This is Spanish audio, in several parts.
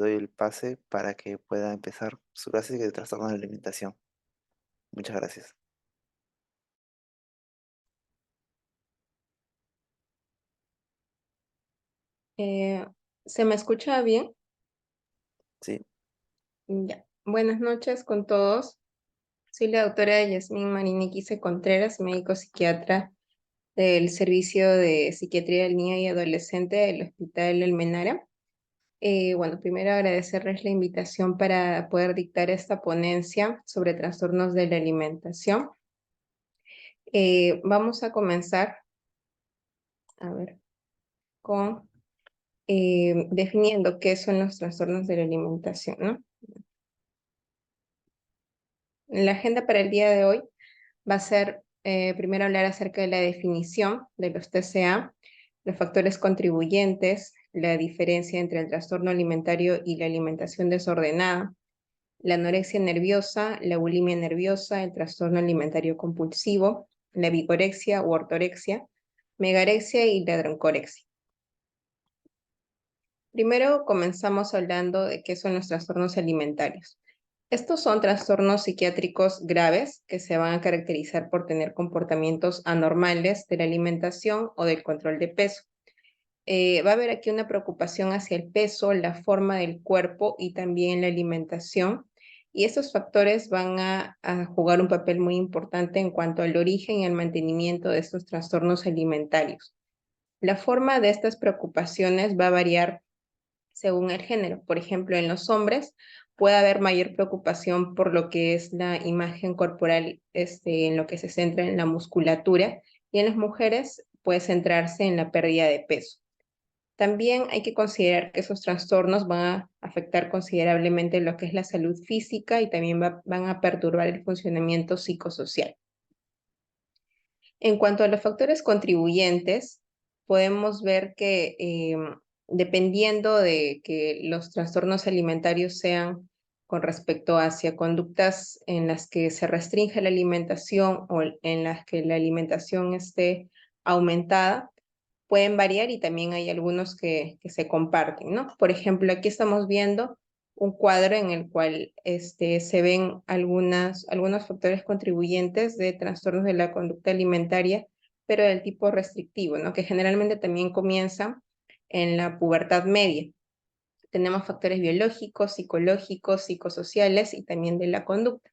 doy el pase para que pueda empezar su clase de trastornos de la alimentación. Muchas gracias. Eh, ¿Se me escucha bien? Sí, Ya. Buenas noches con todos. Soy la doctora Yasmín Mariniquice Contreras, médico psiquiatra del Servicio de Psiquiatría del Niño y Adolescente del Hospital El Menara. Bueno, primero agradecerles la invitación para poder dictar esta ponencia sobre trastornos de la alimentación. Vamos a comenzar, a ver, con definiendo qué son los trastornos de la alimentación, ¿no? La agenda para el día de hoy va a ser primero hablar acerca de la definición de los TCA, los factores contribuyentes, la diferencia entre el trastorno alimentario y la alimentación desordenada, la anorexia nerviosa, la bulimia nerviosa, el trastorno alimentario compulsivo, la vigorexia u ortorexia, megarexia y la droncorexia. Primero comenzamos hablando de qué son los trastornos alimentarios. Estos son trastornos psiquiátricos graves que se van a caracterizar por tener comportamientos anormales de la alimentación o del control de peso. Va a haber aquí una preocupación hacia el peso, la forma del cuerpo y también la alimentación. Y estos factores van a jugar un papel muy importante en cuanto al origen y al mantenimiento de estos trastornos alimentarios. La forma de estas preocupaciones va a variar según el género. Por ejemplo, en los hombres puede haber mayor preocupación por lo que es la imagen corporal, en lo que se centra en la musculatura, y en las mujeres puede centrarse en la pérdida de peso. También hay que considerar que esos trastornos van a afectar considerablemente lo que es la salud física y también van a perturbar el funcionamiento psicosocial. En cuanto a los factores contribuyentes, podemos ver que dependiendo de que los trastornos alimentarios sean con respecto hacia conductas en las que se restringe la alimentación o en las que la alimentación esté aumentada, pueden variar y también hay algunos que se comparten, ¿no? Por ejemplo, aquí estamos viendo un cuadro en el cual se ven algunos factores contribuyentes de trastornos de la conducta alimentaria, pero del tipo restrictivo, ¿no? Que generalmente también comienza en la pubertad media. Tenemos factores biológicos, psicológicos, psicosociales y también de la conducta.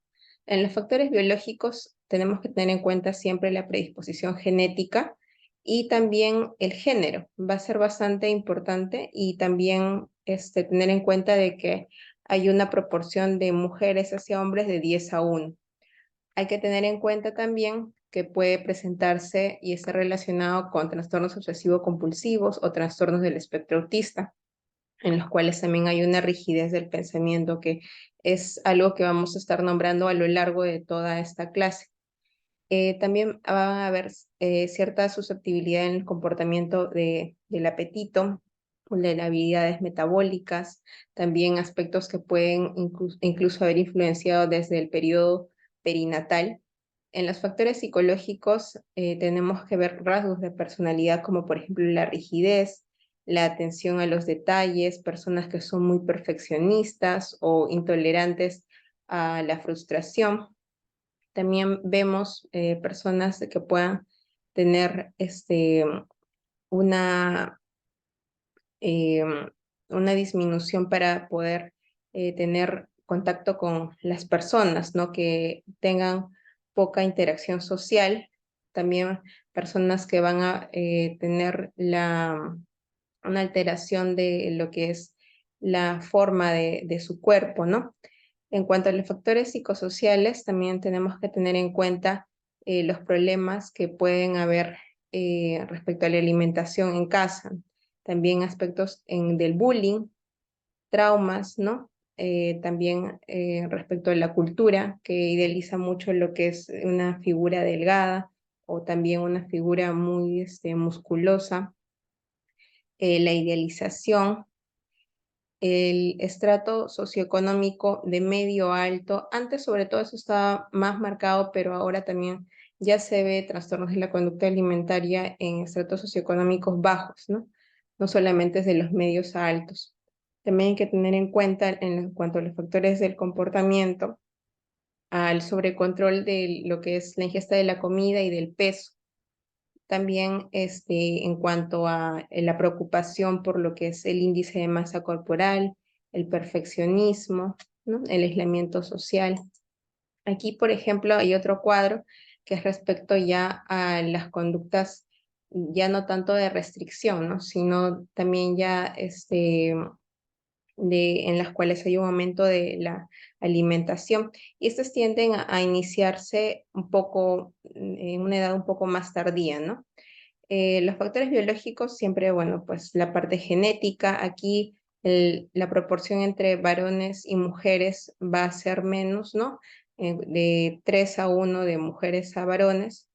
En los factores biológicos tenemos que tener en cuenta siempre la predisposición genética y también el género. Va a ser bastante importante y también tener en cuenta de que hay una proporción de mujeres hacia hombres de 10 a 1. Hay que tener en cuenta también que puede presentarse y estar relacionado con trastornos obsesivo-compulsivos o trastornos del espectro autista, en los cuales también hay una rigidez del pensamiento que es algo que vamos a estar nombrando a lo largo de toda esta clase. También van a haber cierta susceptibilidad en el comportamiento del apetito, de las habilidades metabólicas, también aspectos que pueden incluso haber influenciado desde el periodo perinatal. En los factores psicológicos tenemos que ver rasgos de personalidad como por ejemplo la rigidez, la atención a los detalles, personas que son muy perfeccionistas o intolerantes a la frustración. También vemos personas que puedan tener una, eh, una disminución para poder tener contacto con las personas, ¿no? Que tengan poca interacción social. También personas que van a tener una alteración de lo que es la forma de su cuerpo, ¿no? En cuanto a los factores psicosociales, también tenemos que tener en cuenta los problemas que pueden haber respecto a la alimentación en casa, también aspectos del bullying, traumas, ¿no? También respecto a la cultura, que idealiza mucho lo que es una figura delgada o también una figura muy musculosa, la idealización, el estrato socioeconómico de medio a alto. Antes sobre todo eso estaba más marcado, pero ahora también ya se ve trastornos de la conducta alimentaria en estratos socioeconómicos bajos, ¿no? No solamente es de los medios a altos. También hay que tener en cuenta en cuanto a los factores del comportamiento, al sobrecontrol de lo que es la ingesta de la comida y del peso. También en cuanto a la preocupación por lo que es el índice de masa corporal, el perfeccionismo, ¿no? El aislamiento social. Aquí, por ejemplo, hay otro cuadro que es respecto ya a las conductas, ya no tanto de restricción, ¿no? Sino también ya en las cuales hay un aumento de la alimentación. Y estas tienden a iniciarse un poco en una edad un poco más tardía, ¿no? Los factores biológicos siempre, bueno, pues la parte genética, aquí la proporción entre varones y mujeres va a ser menos, ¿no? De 3 a 1 de mujeres a varones.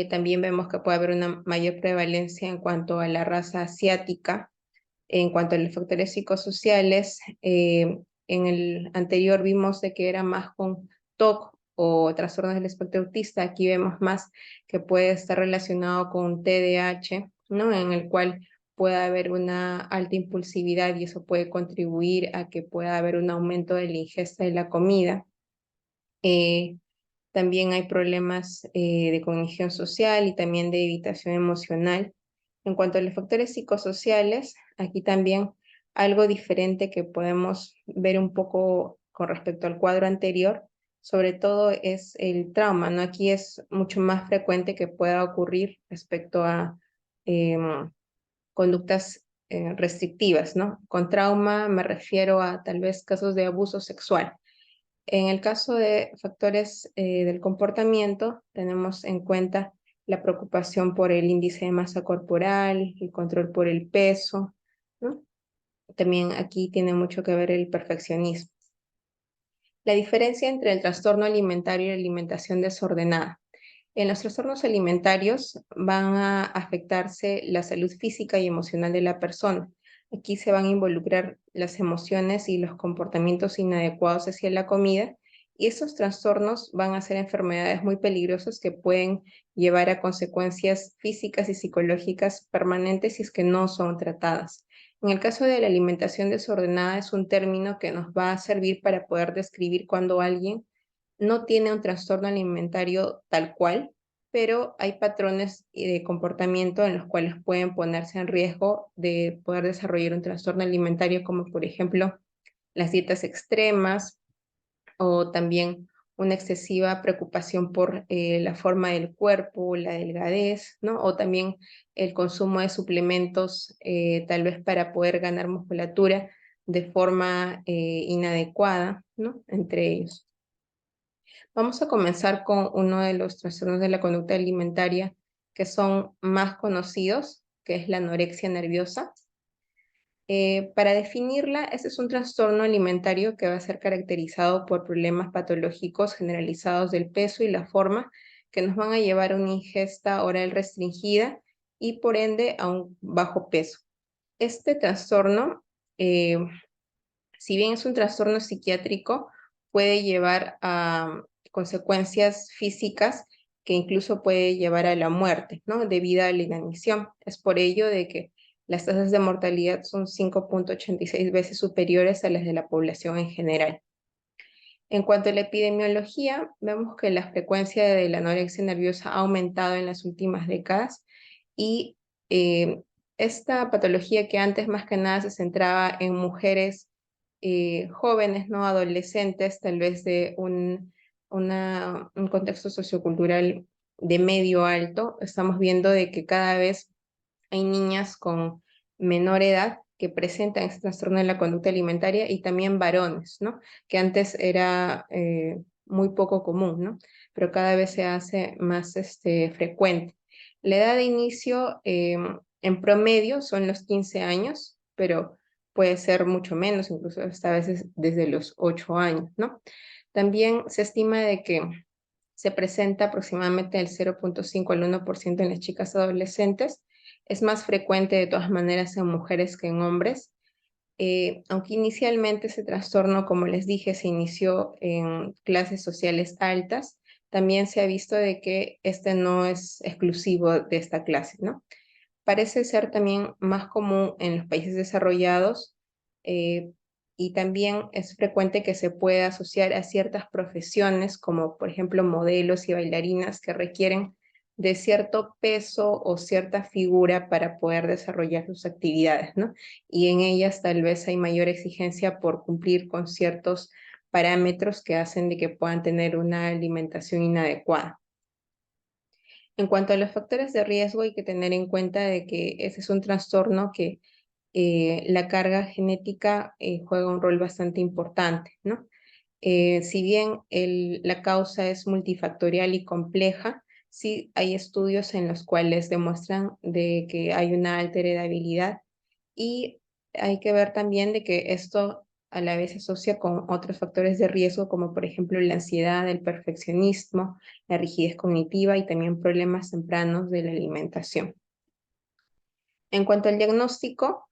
También vemos que puede haber una mayor prevalencia en cuanto a la raza asiática. En cuanto a los factores psicosociales, en el anterior vimos de que era más con TOC o trastornos del espectro autista. Aquí vemos más que puede estar relacionado con TDAH, ¿no? En el cual puede haber una alta impulsividad y eso puede contribuir a que pueda haber un aumento de la ingesta de la comida. Eh, También hay problemas de cognición social y también de evitación emocional. En cuanto a los factores psicosociales, aquí también algo diferente que podemos ver un poco con respecto al cuadro anterior, sobre todo es el trauma, ¿no? Aquí es mucho más frecuente que pueda ocurrir respecto a conductas restrictivas, ¿no? Con trauma me refiero a tal vez casos de abuso sexual. En el caso de factores del comportamiento, tenemos en cuenta la preocupación por el índice de masa corporal, el control por el peso, ¿no? También aquí tiene mucho que ver el perfeccionismo. La diferencia entre el trastorno alimentario y la alimentación desordenada. En los trastornos alimentarios van a afectarse la salud física y emocional de la persona. Aquí se van a involucrar las emociones y los comportamientos inadecuados hacia la comida, y esos trastornos van a ser enfermedades muy peligrosas que pueden llevar a consecuencias físicas y psicológicas permanentes si es que no son tratadas. En el caso de la alimentación desordenada es un término que nos va a servir para poder describir cuando alguien no tiene un trastorno alimentario tal cual, pero hay patrones de comportamiento en los cuales pueden ponerse en riesgo de poder desarrollar un trastorno alimentario, como por ejemplo las dietas extremas o también una excesiva preocupación por la forma del cuerpo, la delgadez, ¿no? O también el consumo de suplementos, tal vez para poder ganar musculatura de forma inadecuada, ¿no? Entre ellos. Vamos a comenzar con uno de los trastornos de la conducta alimentaria que son más conocidos, que es la anorexia nerviosa. Para definirla, este es un trastorno alimentario que va a ser caracterizado por problemas patológicos generalizados del peso y la forma que nos van a llevar a una ingesta oral restringida y por ende a un bajo peso. Este trastorno, eh, si bien es un trastorno psiquiátrico, puede llevar a consecuencias físicas que incluso puede llevar a la muerte, ¿no? Debido a la inanición. Es por ello de que las tasas de mortalidad son 5,86 veces superiores a las de la población en general. En cuanto a la epidemiología, vemos que la frecuencia de la anorexia nerviosa ha aumentado en las últimas décadas y eh, esta patología que antes más que nada se centraba en mujeres jóvenes, no adolescentes, tal vez de un contexto sociocultural de medio alto, estamos viendo de que cada vez hay niñas con menor edad que presentan este trastorno de la conducta alimentaria y también varones, ¿no? Que antes era muy poco común, ¿no? Pero cada vez se hace más frecuente. La edad de inicio en promedio son los 15 años, pero puede ser mucho menos, incluso hasta a veces desde los 8 años, ¿no? También se estima de que se presenta aproximadamente el 0,5 al 1% en las chicas adolescentes. Es más frecuente de todas maneras en mujeres que en hombres. Aunque inicialmente ese trastorno, como les dije, se inició en clases sociales altas, también se ha visto de que este no es exclusivo de esta clase, ¿no? Parece ser también más común en los países desarrollados, eh, y también es frecuente que se pueda asociar a ciertas profesiones, como por ejemplo modelos y bailarinas que requieren de cierto peso o cierta figura para poder desarrollar sus actividades, ¿no? Y en ellas tal vez hay mayor exigencia por cumplir con ciertos parámetros que hacen de que puedan tener una alimentación inadecuada. En cuanto a los factores de riesgo, hay que tener en cuenta de que ese es un trastorno que la carga genética juega un rol bastante importante, ¿no? Si bien la causa es multifactorial y compleja, sí hay estudios en los cuales demuestran de que hay una alta heredabilidad y hay que ver también de que esto a la vez se asocia con otros factores de riesgo como por ejemplo la ansiedad, el perfeccionismo, la rigidez cognitiva y también problemas tempranos de la alimentación. En cuanto al diagnóstico,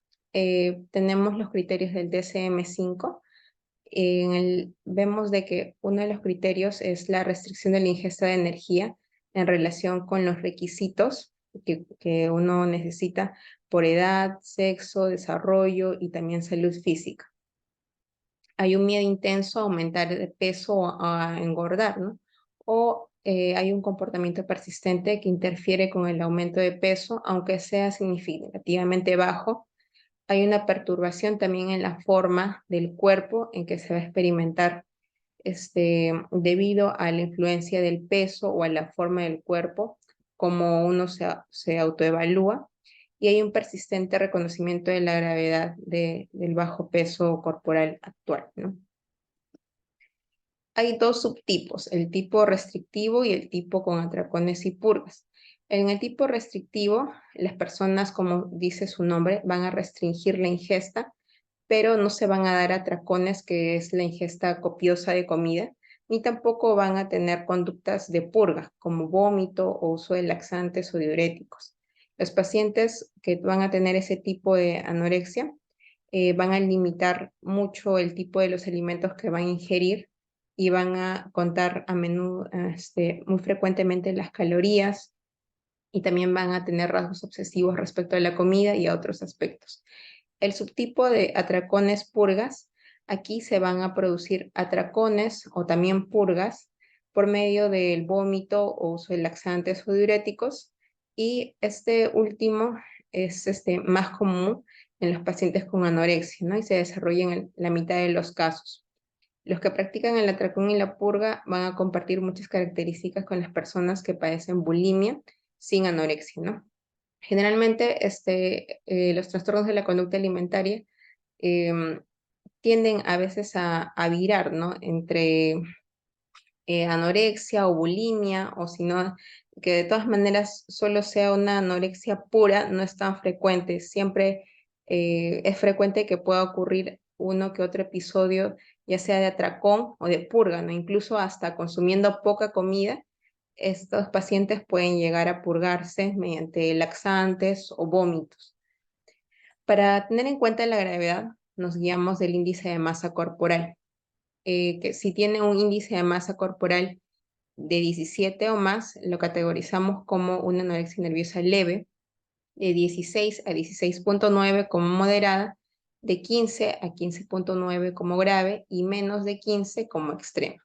tenemos los criterios del DSM-5. Vemos de que uno de los criterios es la restricción de la ingesta de energía en relación con los requisitos que uno necesita por edad, sexo, desarrollo y también salud física. Hay un miedo intenso a aumentar de peso o a engordar, ¿no? O hay un comportamiento persistente que interfiere con el aumento de peso, aunque sea significativamente bajo. Hay una perturbación también en la forma del cuerpo en que se va a experimentar debido a la influencia del peso o a la forma del cuerpo, como uno se autoevalúa, y hay un persistente reconocimiento de la gravedad del bajo peso corporal actual, ¿no? Hay dos subtipos, el tipo restrictivo y el tipo con atracones y purgas. En el tipo restrictivo, las personas, como dice su nombre, van a restringir la ingesta, pero no se van a dar atracones, que es la ingesta copiosa de comida, ni tampoco van a tener conductas de purga, como vómito o uso de laxantes o diuréticos. Los pacientes que van a tener ese tipo de anorexia van a limitar mucho el tipo de los alimentos que van a ingerir y van a contar a menudo, muy frecuentemente las calorías y también van a tener rasgos obsesivos respecto a la comida y a otros aspectos. El subtipo de atracones purgas, aquí se van a producir atracones o también purgas por medio del vómito o uso de laxantes o diuréticos, y este último es más común en los pacientes con anorexia, ¿no? Y se desarrolla en la mitad de los casos. Los que practican el atracón y la purga van a compartir muchas características con las personas que padecen bulimia sin anorexia, ¿no? Generalmente, los trastornos de la conducta alimentaria em, tienden a veces a virar, ¿no? Entre anorexia o bulimia, o si no, que de todas maneras solo sea una anorexia pura, no es tan frecuente. Siempre es frecuente que pueda ocurrir uno que otro episodio, ya sea de atracón o de purga, ¿no? Incluso hasta consumiendo poca comida, estos pacientes pueden llegar a purgarse mediante laxantes o vómitos. Para tener en cuenta la gravedad, nos guiamos del índice de masa corporal, que si tiene un índice de masa corporal de 17 o más, lo categorizamos como una anorexia nerviosa leve, de 16 a 16,9 como moderada, de 15 a 15,9 como grave y menos de 15 como extrema.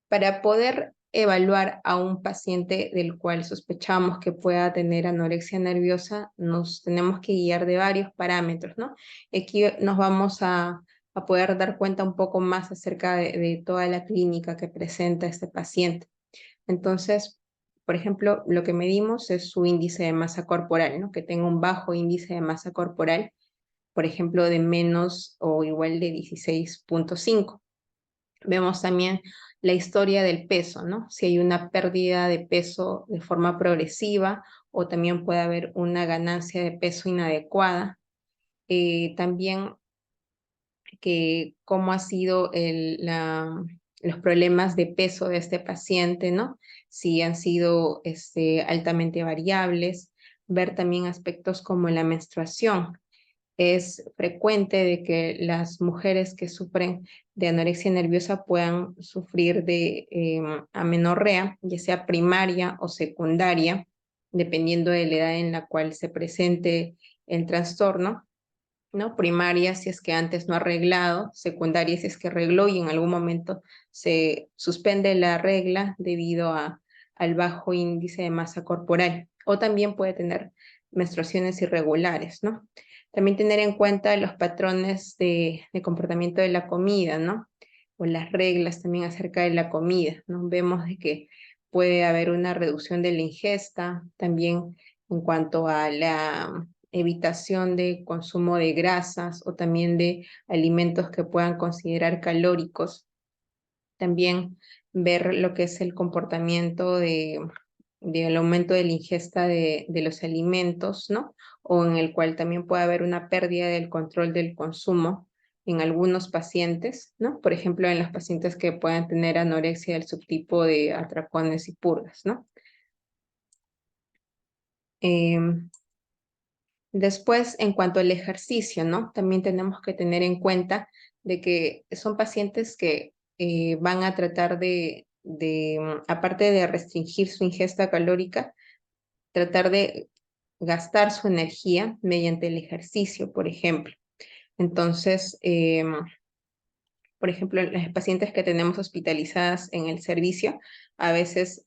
Para poder evaluar a un paciente del cual sospechamos que pueda tener anorexia nerviosa, nos tenemos que guiar de varios parámetros, ¿no? Aquí nos vamos a poder dar cuenta un poco más acerca de toda la clínica que presenta este paciente. Entonces, por ejemplo, lo que medimos es su índice de masa corporal, ¿no? Que tenga un bajo índice de masa corporal, por ejemplo, de menos o igual de 16,5. Vemos también la historia del peso, ¿no? Si hay una pérdida de peso de forma progresiva o también puede haber una ganancia de peso inadecuada. También que cómo ha sido los problemas de peso de este paciente, ¿no? Si han sido altamente variables. Ver también aspectos como la menstruación. Es frecuente de que las mujeres que sufren de anorexia nerviosa puedan sufrir de amenorrea, ya sea primaria o secundaria, dependiendo de la edad en la cual se presente el trastorno. ¿no? Primaria si es que antes no ha arreglado, secundaria si es que arregló y en algún momento se suspende la regla debido al bajo índice de masa corporal. O también puede tener menstruaciones irregulares, ¿no? También tener en cuenta los patrones de comportamiento de la comida, ¿no? O las reglas también acerca de la comida, ¿no? Vemos de que puede haber una reducción de la ingesta, también en cuanto a la evitación de consumo de grasas o también de alimentos que puedan considerar calóricos. También ver lo que es el comportamiento del aumento de la ingesta de los alimentos, ¿no? O en el cual también puede haber una pérdida del control del consumo en algunos pacientes, ¿no? Por ejemplo, en los pacientes que puedan tener anorexia del subtipo de atracones y purgas, ¿no? Em, Después, en cuanto al ejercicio, ¿no? También tenemos que tener en cuenta de que son pacientes que van a tratar aparte de restringir su ingesta calórica, tratar de gastar su energía mediante el ejercicio, por ejemplo. Entonces, por ejemplo, las pacientes que tenemos hospitalizadas en el servicio, a veces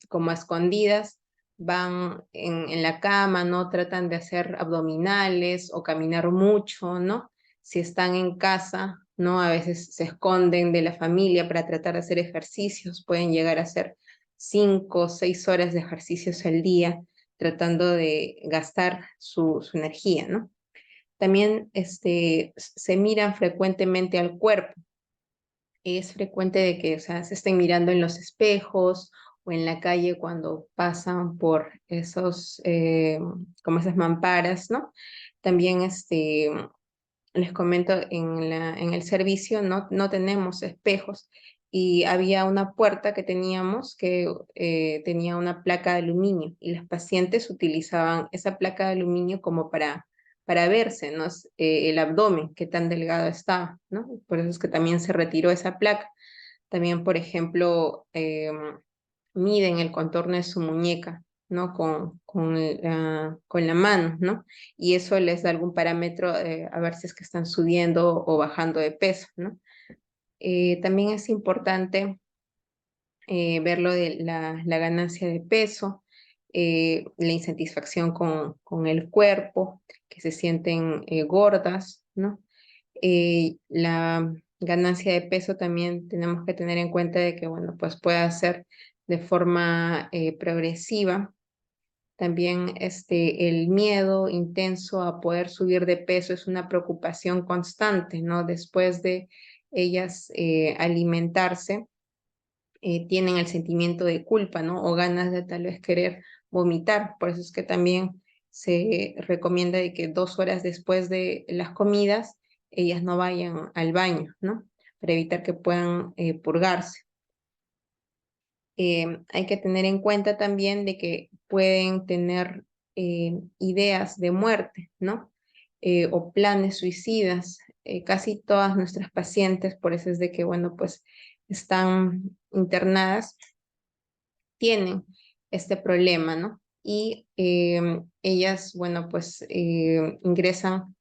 como a escondidas, van en la cama, ¿no? Tratan de hacer abdominales o caminar mucho, ¿no? Si están en casa, ¿no? A veces se esconden de la familia para tratar de hacer ejercicios, pueden llegar a hacer 5 o 6 horas de ejercicios al día, tratando de gastar su energía, ¿no? También se miran frecuentemente al cuerpo. Es frecuente de que, o sea, se estén mirando en los espejos o en la calle cuando pasan por como esas mamparas, ¿no? También les comento, en el servicio no tenemos espejos y había una puerta que teníamos que tenía una placa de aluminio y las pacientes utilizaban esa placa de aluminio como para verse, ¿no? El abdomen, qué tan delgado estaba, ¿no? Por eso es que también se retiró esa placa. También, por ejemplo, miden el contorno de su muñeca, ¿no? Con la mano, ¿no? Y eso les da algún parámetro a ver si es que están subiendo o bajando de peso, ¿no? También es importante ver lo de la ganancia de peso, la insatisfacción con el cuerpo, que se sienten gordas, ¿no? La ganancia de peso también tenemos que tener en cuenta de que, bueno, pues puede ser de forma progresiva. También el miedo intenso a poder subir de peso es una preocupación constante, ¿no? Después de ellas alimentarse, tienen el sentimiento de culpa, ¿no? O ganas de tal vez querer vomitar. Por eso es que también se recomienda de que 2 horas después de las comidas, ellas no vayan al baño, ¿no? Para evitar que puedan purgarse. Hay que tener en cuenta también de que pueden tener ideas de muerte, ¿no? O planes suicidas. Casi todas nuestras pacientes, por eso es de que, bueno, pues están internadas, tienen este problema, ¿no? Y ellas, bueno, pues ingresan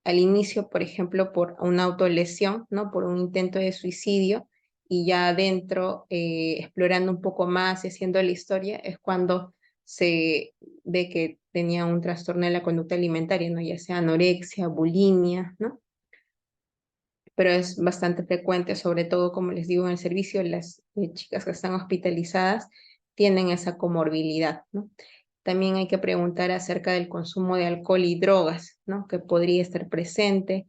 al inicio, por ejemplo, por una autolesión, ¿no? Por un intento de suicidio, y ya adentro, explorando un poco más y haciendo la historia, es cuando se ve que tenía un trastorno de la conducta alimentaria, ¿no? Ya sea anorexia, bulimia, ¿no? Pero es bastante frecuente, sobre todo, como les digo, en el servicio, las chicas que están hospitalizadas tienen esa comorbilidad, ¿no? También hay que preguntar acerca del consumo de alcohol y drogas, ¿no? Que podría estar presente,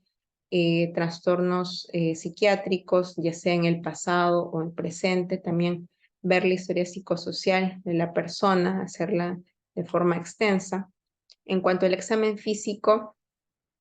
trastornos psiquiátricos, ya sea en el pasado o en presente, también ver la historia psicosocial de la persona, hacerla de forma extensa. En cuanto al examen físico,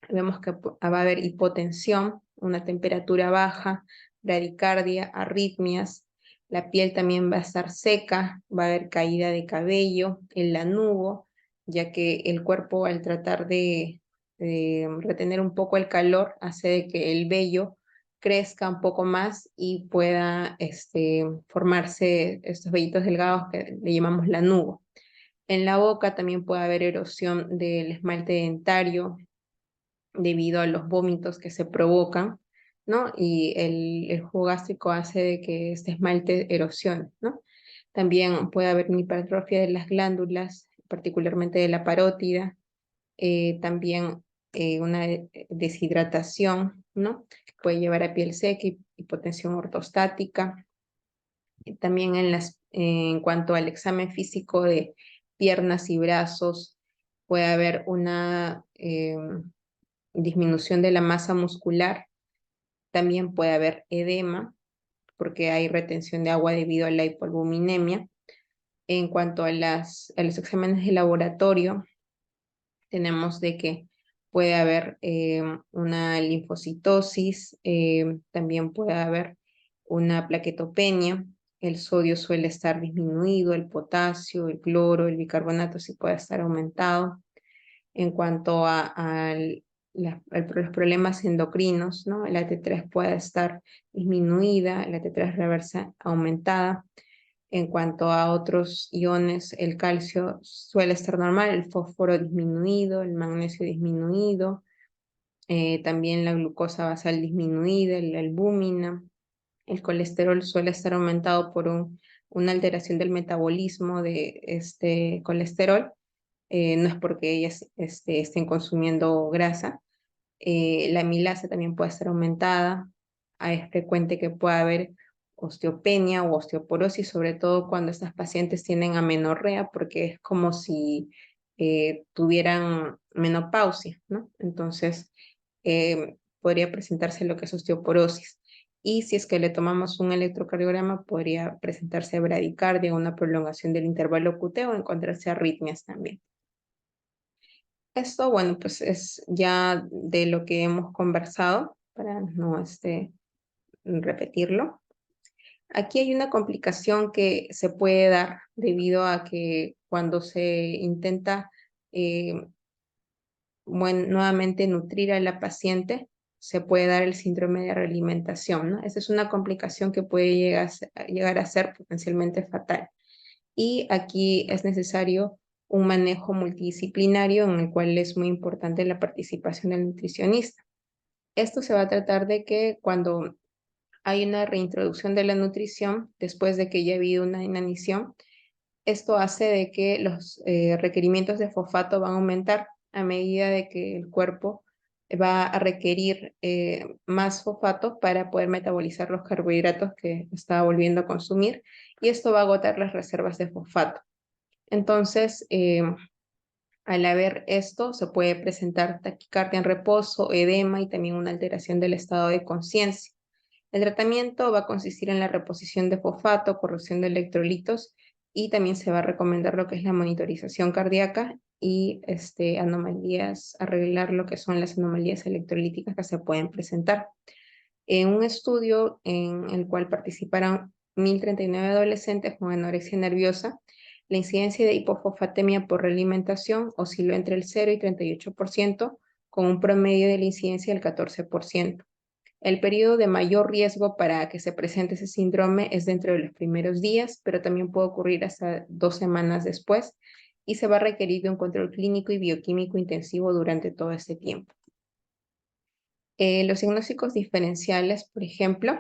vemos que va a haber hipotensión, una temperatura baja, bradicardia, arritmias. La piel también va a estar seca, va a haber caída de cabello, el lanugo, ya que el cuerpo, al tratar de retener un poco el calor, hace de que el vello crezca un poco más y pueda formarse estos vellitos delgados que le llamamos lanugo. En la boca también puede haber erosión del esmalte dentario, debido a los vómitos que se provocan, ¿no? Y el jugo gástrico hace de que este esmalte erosione, ¿no? También puede haber una hipertrofia de las glándulas, particularmente de la parótida, también una deshidratación, ¿no? Puede llevar a piel seca y hipotensión ortostática. También en cuanto al examen físico de piernas y brazos, puede haber una disminución de la masa muscular. También puede haber edema, porque hay retención de agua debido a la hipoalbuminemia. En cuanto a a los exámenes de laboratorio, tenemos de que puede haber una linfocitosis, también puede haber una plaquetopenia, el sodio suele estar disminuido, el potasio, el cloro, el bicarbonato sí puede estar aumentado. En cuanto los problemas endocrinos, ¿no? La T3 puede estar disminuida, la T3 reversa aumentada. En cuanto a otros iones, el calcio suele estar normal, el fósforo disminuido, el magnesio disminuido, también la glucosa basal disminuida, la albúmina. El colesterol suele estar aumentado por una alteración del metabolismo de este colesterol. No es porque ellas estén consumiendo grasa. La amilasa también puede estar aumentada. Es frecuente que pueda haber osteopenia o osteoporosis, sobre todo cuando estas pacientes tienen amenorrea, porque es como si tuvieran menopausia, ¿no? Entonces, podría presentarse lo que es osteoporosis. Y si es que le tomamos un electrocardiograma, podría presentarse bradicardia, una prolongación del intervalo QT o encontrarse arritmias también. Esto, bueno, pues es ya de lo que hemos conversado para no repetirlo. Aquí hay una complicación que se puede dar debido a que cuando se intenta eh, nuevamente nutrir a la paciente, se puede dar el síndrome de realimentación, ¿no? Esa es una complicación que puede llegar a ser potencialmente fatal. Y aquí es necesario un manejo multidisciplinario en el cual es muy importante la participación del nutricionista. Esto se va a tratar de que cuando hay una reintroducción de la nutrición, después de que ya ha habido una inanición, esto hace de que los requerimientos de fosfato van a aumentar a medida de que el cuerpo va a requerir más fosfato para poder metabolizar los carbohidratos que está volviendo a consumir, y esto va a agotar las reservas de fosfato. Entonces, al haber esto, se puede presentar taquicardia en reposo, edema y también una alteración del estado de conciencia. El tratamiento va a consistir en la reposición de fosfato, corrección de electrolitos, y también se va a recomendar lo que es la monitorización cardíaca y anomalías, arreglar lo que son las anomalías electrolíticas que se pueden presentar. En un estudio en el cual participaron 1.039 adolescentes con anorexia nerviosa, la incidencia de hipofosfatemia por realimentación osciló entre el 0 y 38%, con un promedio de la incidencia del 14%. El periodo de mayor riesgo para que se presente ese síndrome es dentro de los primeros días, pero también puede ocurrir hasta 2 semanas después, y se va a requerir de un control clínico y bioquímico intensivo durante todo este tiempo. Los diagnósticos diferenciales, por ejemplo,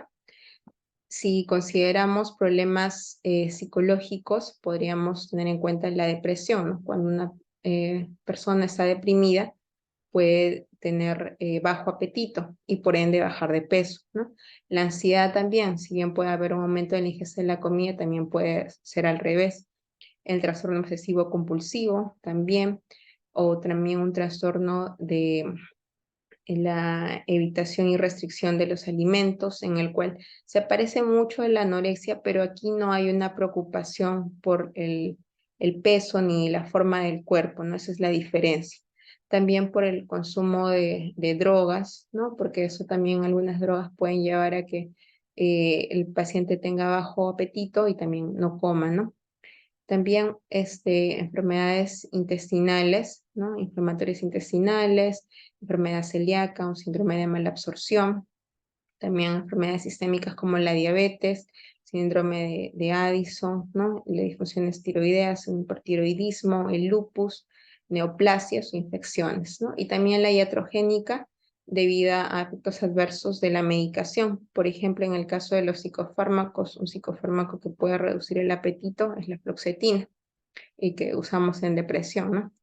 si consideramos problemas psicológicos, podríamos tener en cuenta la depresión, ¿no? Cuando una persona está deprimida, puede tener bajo apetito y por ende bajar de peso, ¿no? La ansiedad también, si bien puede haber un aumento de la ingesta de la comida, también puede ser al revés. El trastorno obsesivo compulsivo también, o también un trastorno de la evitación y restricción de los alimentos, en el cual se parece mucho a la anorexia, pero aquí no hay una preocupación por el peso ni la forma del cuerpo, ¿no? Esa es la diferencia. También por el consumo de drogas, ¿no? Porque eso también, algunas drogas pueden llevar a que el paciente tenga bajo apetito y también no coma, ¿no? También enfermedades intestinales, ¿no? Inflamatorias intestinales, enfermedad celíaca, un síndrome de mala absorción, también enfermedades sistémicas como la diabetes, síndrome de Addison, ¿no? Las disfunciones tiroideas, un hipertiroidismo, el lupus, neoplasias o infecciones, ¿no? Y también la iatrogénica debido a efectos adversos de la medicación. Por ejemplo, en el caso de los psicofármacos, un psicofármaco que puede reducir el apetito es la fluoxetina y que usamos en depresión, ¿no?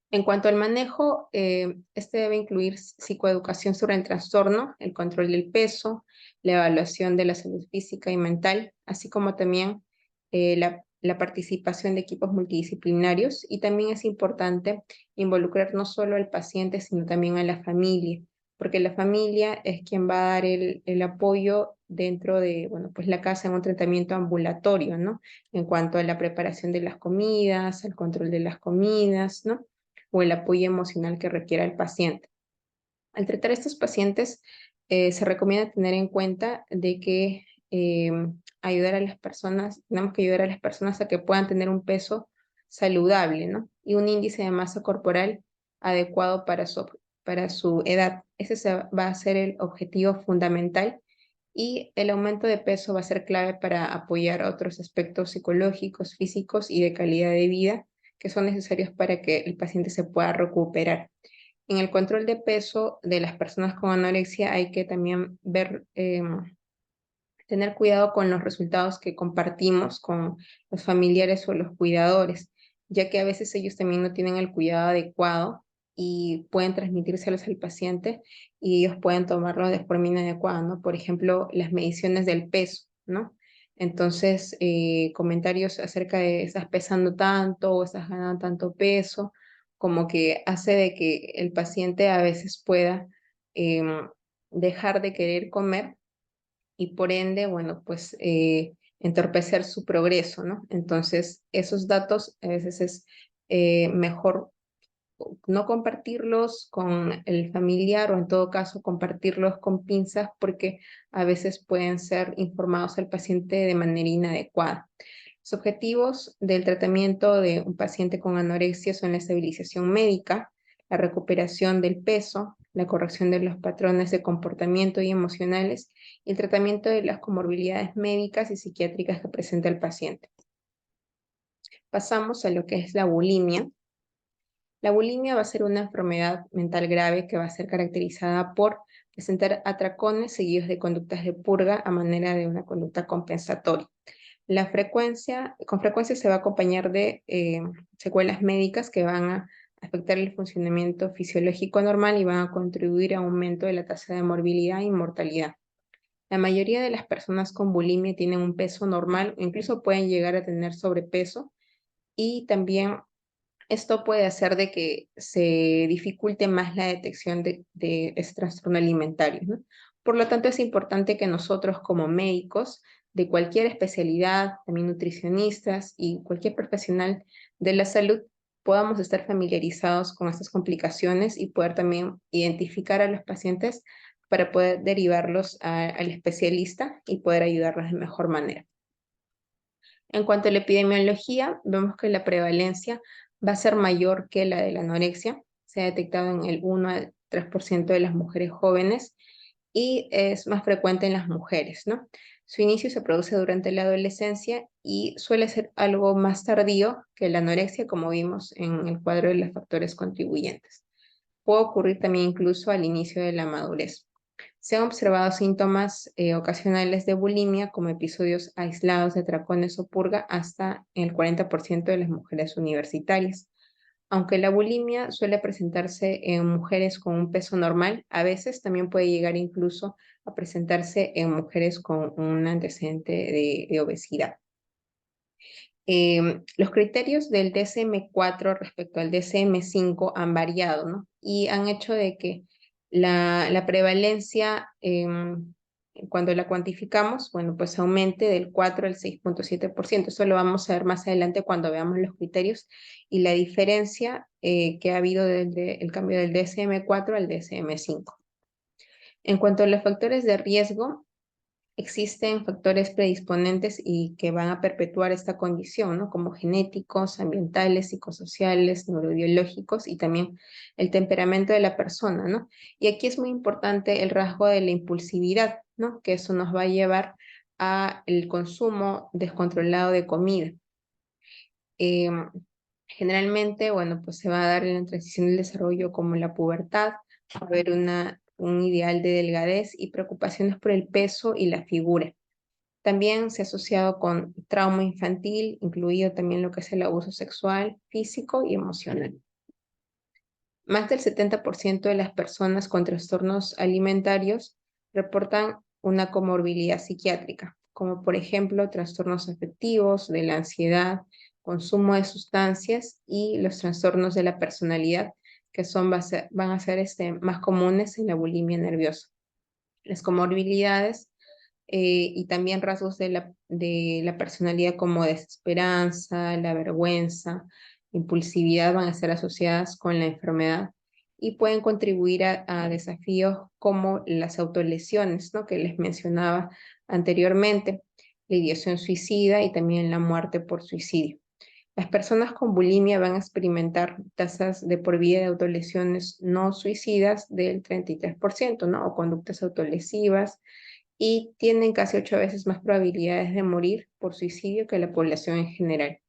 En cuanto al manejo, este debe incluir psicoeducación sobre el trastorno, el control del peso, la evaluación de la salud física y mental, así como también la participación de equipos multidisciplinarios. Y también es importante involucrar no solo al paciente, sino también a la familia, porque la familia es quien va a dar el apoyo dentro de, bueno, pues la casa en un tratamiento ambulatorio, ¿no? En cuanto a la preparación de las comidas, al control de las comidas, ¿no? O el apoyo emocional que requiera el paciente. Al tratar a estos pacientes, se recomienda tener en cuenta de que ayudar a las personas, tenemos que ayudar a las personas a que puedan tener un peso saludable, ¿no? Y un índice de masa corporal adecuado para su edad. Va a ser el objetivo fundamental y el aumento de peso va a ser clave para apoyar otros aspectos psicológicos, físicos y de calidad de vida que son necesarios para que el paciente se pueda recuperar. En el control de peso de las personas con anorexia hay que también tener cuidado con los resultados que compartimos con los familiares o los cuidadores, ya que a veces ellos también no tienen el cuidado adecuado y pueden transmitírselos al paciente y ellos pueden tomarlo de forma inadecuada, ¿no? Por ejemplo, las mediciones del peso, ¿no? Entonces, comentarios acerca de estás pesando tanto o estás ganando tanto peso, como que hace de que el paciente a veces pueda dejar de querer comer y por ende, bueno, pues entorpecer su progreso, ¿no? Entonces, esos datos a veces es mejor no compartirlos con el familiar o en todo caso compartirlos con pinzas porque a veces pueden ser informados al paciente de manera inadecuada. Los objetivos del tratamiento de un paciente con anorexia son la estabilización médica, la recuperación del peso, la corrección de los patrones de comportamiento y emocionales y el tratamiento de las comorbilidades médicas y psiquiátricas que presenta el paciente. Pasamos a lo que es la bulimia. La bulimia va a ser una enfermedad mental grave que va a ser caracterizada por presentar atracones seguidos de conductas de purga a manera de una conducta compensatoria. Con frecuencia se va a acompañar de secuelas médicas que van a afectar el funcionamiento fisiológico normal y van a contribuir a un aumento de la tasa de morbilidad y mortalidad. La mayoría de las personas con bulimia tienen un peso normal, incluso pueden llegar a tener sobrepeso y también esto puede hacer de que se dificulte más la detección de este trastorno alimentario, ¿no? Por lo tanto, es importante que nosotros como médicos de cualquier especialidad, también nutricionistas y cualquier profesional de la salud, podamos estar familiarizados con estas complicaciones y poder también identificar a los pacientes para poder derivarlos al especialista y poder ayudarlos de mejor manera. En cuanto a la epidemiología, vemos que la prevalencia va a ser mayor que la de la anorexia. Se ha detectado en el 1 al 3% de las mujeres jóvenes y es más frecuente en las mujeres, ¿no? Su inicio se produce durante la adolescencia y suele ser algo más tardío que la anorexia, como vimos en el cuadro de los factores contribuyentes. Puede ocurrir también incluso al inicio de la madurez. Se han observado síntomas ocasionales de bulimia como episodios aislados de atracones o purga hasta el 40% de las mujeres universitarias. Aunque la bulimia suele presentarse en mujeres con un peso normal, a veces también puede llegar incluso a presentarse en mujeres con un antecedente de obesidad. Los criterios del DSM-4 respecto al DSM-5 han variado, ¿no? Y han hecho de que la prevalencia, cuando la cuantificamos, bueno, pues aumente del 4 al 6,7%. Eso lo vamos a ver más adelante cuando veamos los criterios y la diferencia que ha habido desde el cambio del DSM-4 al DSM-5. En cuanto a los factores de riesgo, existen factores predisponentes y que van a perpetuar esta condición, ¿no? Como genéticos, ambientales, psicosociales, neurobiológicos y también el temperamento de la persona, ¿no? Y aquí es muy importante el rasgo de la impulsividad, ¿no? Que eso nos va a llevar a el consumo descontrolado de comida. Generalmente, bueno, pues se va a dar en la transición del desarrollo como la pubertad, va a haber un ideal de delgadez y preocupaciones por el peso y la figura. También se ha asociado con trauma infantil, incluido también lo que es el abuso sexual, físico y emocional. Más del 70% de las personas con trastornos alimentarios reportan una comorbilidad psiquiátrica, como por ejemplo trastornos afectivos, de la ansiedad, consumo de sustancias y los trastornos de la personalidad, que van a ser más comunes en la bulimia nerviosa. Las comorbilidades y también rasgos de la personalidad como desesperanza, la vergüenza, impulsividad van a estar asociadas con la enfermedad y pueden contribuir a desafíos como las autolesiones, ¿no? Que les mencionaba anteriormente, la ideación suicida y también la muerte por suicidio. Las personas con bulimia van a experimentar tasas de por vida de autolesiones no suicidas del 33%, ¿no? O conductas autolesivas, y tienen casi 8 veces más probabilidades de morir por suicidio que la población en general.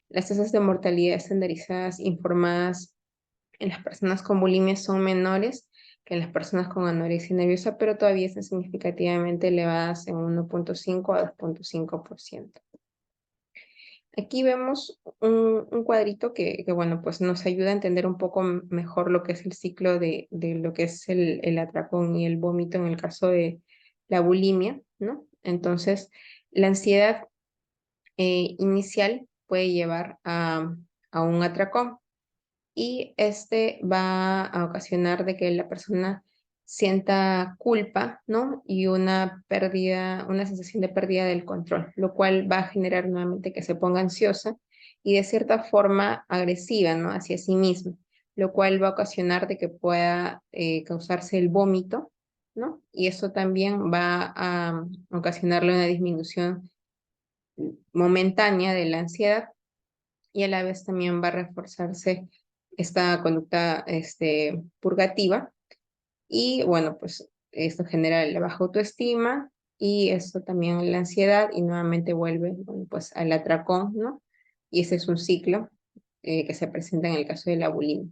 Las tasas de mortalidad estandarizadas informadas en las personas con bulimia son menores que en las personas con anorexia nerviosa, pero todavía están significativamente elevadas en 1.5 a 2.5%. Aquí vemos un cuadrito bueno, pues nos ayuda a entender un poco mejor lo que es el ciclo de lo que es el atracón y el vómito en el caso de la bulimia, ¿no? Entonces, la ansiedad inicial puede llevar a un atracón y este va a ocasionar de que la persona sienta culpa, ¿no? Y una pérdida, una sensación de pérdida del control, lo cual va a generar nuevamente que se ponga ansiosa y de cierta forma agresiva, ¿no? Hacia sí misma, lo cual va a ocasionar de que pueda causarse el vómito, ¿no? Y eso también va a ocasionarle una disminución momentánea de la ansiedad y a la vez también va a reforzarse esta conducta purgativa y bueno, pues esto genera la baja autoestima y esto también la ansiedad y nuevamente vuelve, bueno, pues al atracón, ¿no? Y ese es un ciclo que se presenta en el caso de la bulimia.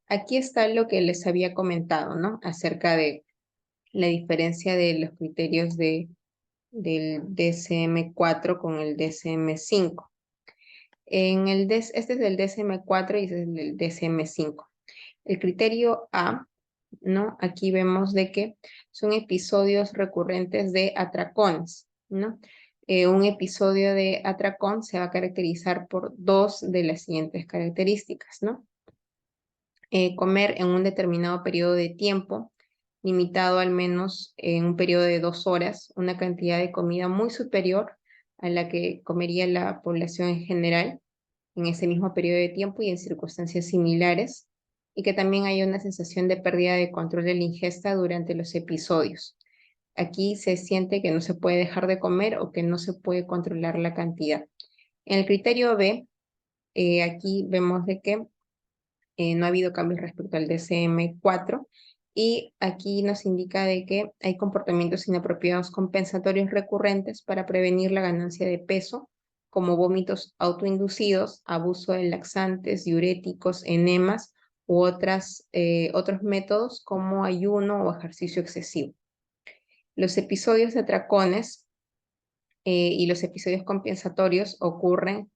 Aquí está lo que les había comentado, ¿no? Acerca de la diferencia de los criterios del DSM-4 con el DSM-5. Este es del DSM-4 y este es del DSM-5. El criterio A, ¿no? Aquí vemos de que son episodios recurrentes de atracones, ¿no? Un episodio de atracón se va a caracterizar por dos de las siguientes características, ¿no? Comer en un determinado periodo de tiempo, limitado al menos en un periodo de 2 horas, una cantidad de comida muy superior a la que comería la población en general en ese mismo periodo de tiempo y en circunstancias similares, y que también hay una sensación de pérdida de control de la ingesta durante los episodios. Aquí se siente que no se puede dejar de comer o que no se puede controlar la cantidad. En el criterio B, aquí vemos de que no ha habido cambios respecto al DSM-4 y aquí nos indica de que hay comportamientos inapropiados compensatorios recurrentes para prevenir la ganancia de peso, como vómitos autoinducidos, abuso de laxantes, diuréticos, enemas u otros métodos como ayuno o ejercicio excesivo. Los episodios de atracones y los episodios compensatorios ocurren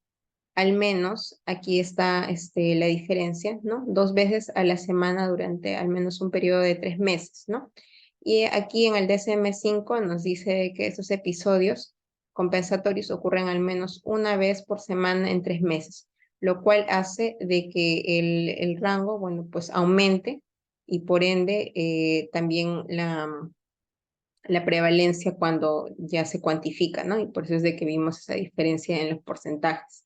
al menos, aquí está la diferencia, ¿no? 2 veces a la semana durante al menos un periodo de 3 meses, ¿no? Y aquí en el DSM-5 nos dice que esos episodios compensatorios ocurren al menos una vez por semana en 3 meses, lo cual hace de que el rango, bueno, pues aumente y por ende también la prevalencia cuando ya se cuantifica, ¿no? Y por eso es de que vimos esa diferencia en los porcentajes.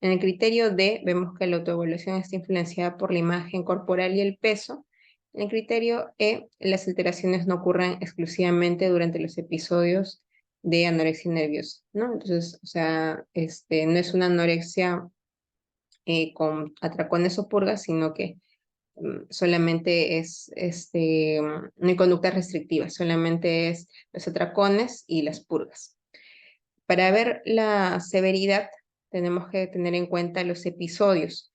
En el criterio D, vemos que la autoevaluación está influenciada por la imagen corporal y el peso. En el criterio E, las alteraciones no ocurren exclusivamente durante los episodios de anorexia nerviosa, ¿no? Entonces, o sea, no es una anorexia con atracones o purgas, sino que solamente no hay conductas restrictivas, solamente es los atracones y las purgas. Para ver la severidad, tenemos que tener en cuenta los episodios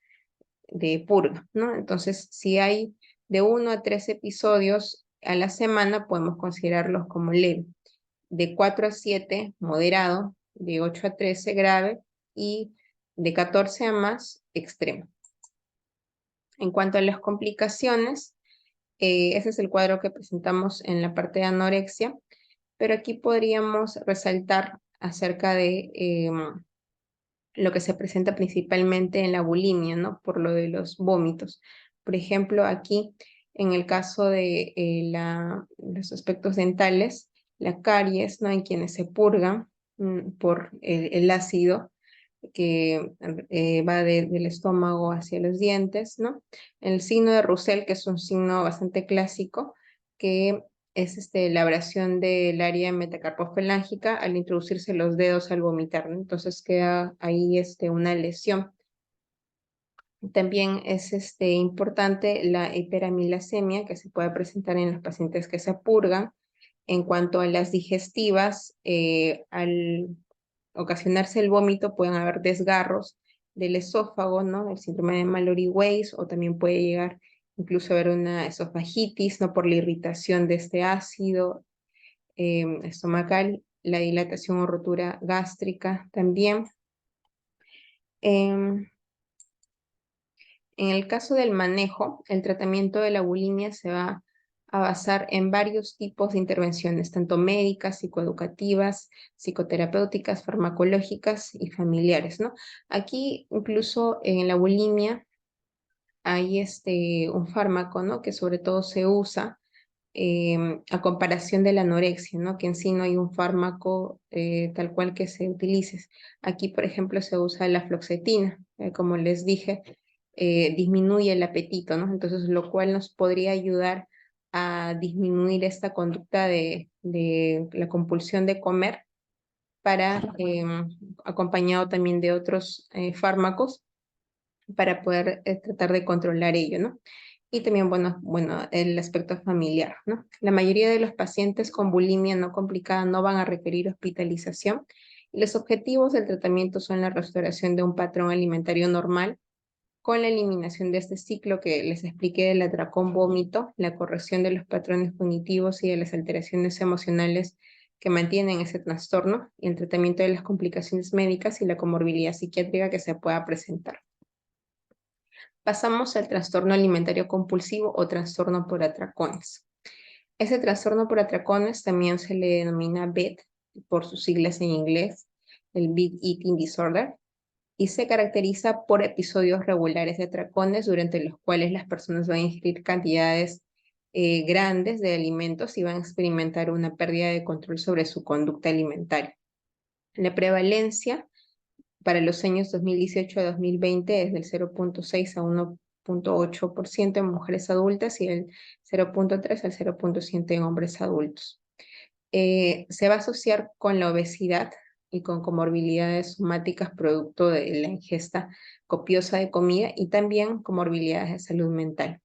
de purga, ¿no? Entonces, si hay de 1 a 3 episodios a la semana, podemos considerarlos como leve. De 4 a 7, moderado. De 8 a 13, grave. Y de 14 a más, extremo. En cuanto a las complicaciones, ese es el cuadro que presentamos en la parte de anorexia, pero aquí podríamos resaltar acerca de lo que se presenta principalmente en la bulimia, ¿no? Por lo de los vómitos. Por ejemplo, aquí, en el caso de los aspectos dentales, la caries, ¿no? En quienes se purgan por el ácido que va del estómago hacia los dientes, ¿no? El signo de Roussel, que es un signo bastante clásico, que es la abrasión del área metacarpofalángica al introducirse los dedos al vomitar, ¿no? Entonces queda ahí una lesión. También es importante la hiperamilasemia que se puede presentar en los pacientes que se purgan. En cuanto a las digestivas, al ocasionarse el vómito pueden haber desgarros del esófago, ¿no? El síndrome de Mallory-Weiss, o también puede llegar incluso a haber una esofagitis, ¿no? Por la irritación de este ácido estomacal, la dilatación o rotura gástrica también. En el caso del manejo, el tratamiento de la bulimia se va a basar en varios tipos de intervenciones, tanto médicas, psicoeducativas, psicoterapéuticas, farmacológicas y familiares, ¿no? Aquí, incluso en la bulimia, hay un fármaco, ¿no? Que sobre todo se usa a comparación de la anorexia, ¿no? Que en sí no hay un fármaco tal cual que se utilice. Aquí, por ejemplo, se usa la fluoxetina, como les dije, disminuye el apetito, ¿no? Entonces, lo cual nos podría ayudar a disminuir esta conducta de la compulsión de comer para, acompañado también de otros fármacos para poder tratar de controlar ello, ¿no? Y también, bueno, el aspecto familiar, ¿no? La mayoría de los pacientes con bulimia no complicada no van a requerir hospitalización. Y los objetivos del tratamiento son la restauración de un patrón alimentario normal con la eliminación de este ciclo que les expliqué del atracón-vómito, la corrección de los patrones cognitivos y de las alteraciones emocionales que mantienen ese trastorno y el tratamiento de las complicaciones médicas y la comorbilidad psiquiátrica que se pueda presentar. Pasamos al trastorno alimentario compulsivo o trastorno por atracones. Ese trastorno por atracones también se le denomina BED, por sus siglas en inglés, el Big Eating Disorder, y se caracteriza por episodios regulares de atracones durante los cuales las personas van a ingerir cantidades grandes de alimentos y van a experimentar una pérdida de control sobre su conducta alimentaria. La prevalencia para los años 2018 a 2020 es del 0.6 a 1.8% en mujeres adultas y el 0.3 al 0.7 en hombres adultos. Se va a asociar con la obesidad y con comorbilidades somáticas producto de la ingesta copiosa de comida y también comorbilidades de salud mental.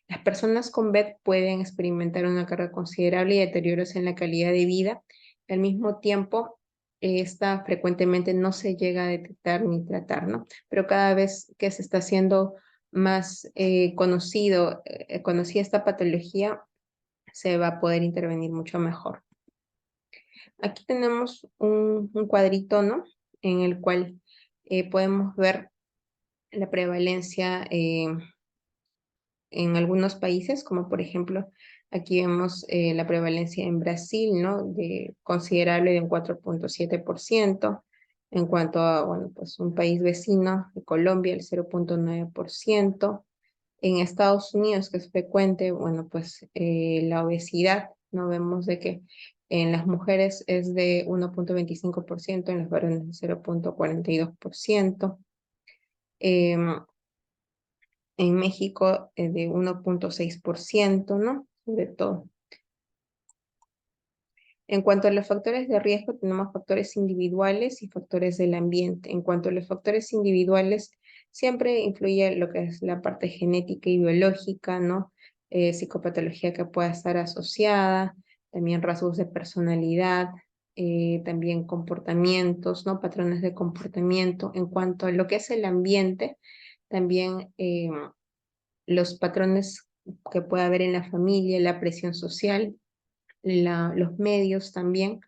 Las personas con BED pueden experimentar una carga considerable y deterioros en la calidad de vida. Al mismo tiempo, esta frecuentemente no se llega a detectar ni tratar, ¿no? Pero cada vez que se está haciendo más conocida esta patología, se va a poder intervenir mucho mejor. Aquí tenemos un cuadrito, ¿no? En el cual podemos ver la prevalencia en algunos países, como por ejemplo, aquí vemos la prevalencia en Brasil, ¿no? Considerable de un 4.7%. En cuanto a, bueno, pues un país vecino de Colombia, el 0.9%. En Estados Unidos, que es frecuente, bueno, pues la obesidad, ¿no? Vemos de que en las mujeres es de 1.25%, en los varones 0.42%. En México de 1.6%, ¿no? De todo. En cuanto a los factores de riesgo, tenemos factores individuales y factores del ambiente. En cuanto a los factores individuales, siempre influye lo que es la parte genética y biológica, ¿no? Psicopatología que pueda estar asociada, también rasgos de personalidad, también comportamientos, ¿no? Patrones de comportamiento. En cuanto a lo que es el ambiente, también los patrones que puede haber en la familia, la presión social, los medios también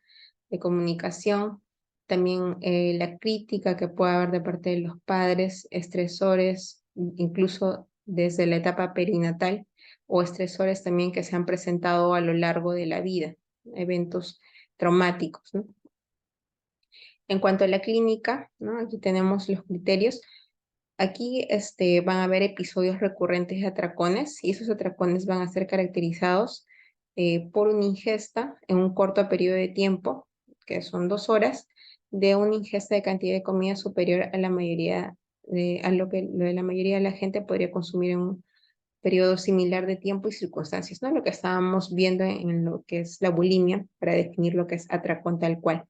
de comunicación, también la crítica que puede haber de parte de los padres, estresores, incluso desde la etapa perinatal, o estresores también que se han presentado a lo largo de la vida, eventos traumáticos, ¿no? En cuanto a la clínica, ¿no? Aquí tenemos los criterios. Aquí van a haber episodios recurrentes de atracones y esos atracones van a ser caracterizados por una ingesta en un corto periodo de tiempo, que son 2 horas, de una ingesta de cantidad de comida superior a la mayoría a lo de la mayoría de la gente podría consumir en un periodo similar de tiempo y circunstancias, ¿no? Lo que estábamos viendo en lo que es la bulimia para definir lo que es atracón tal cual.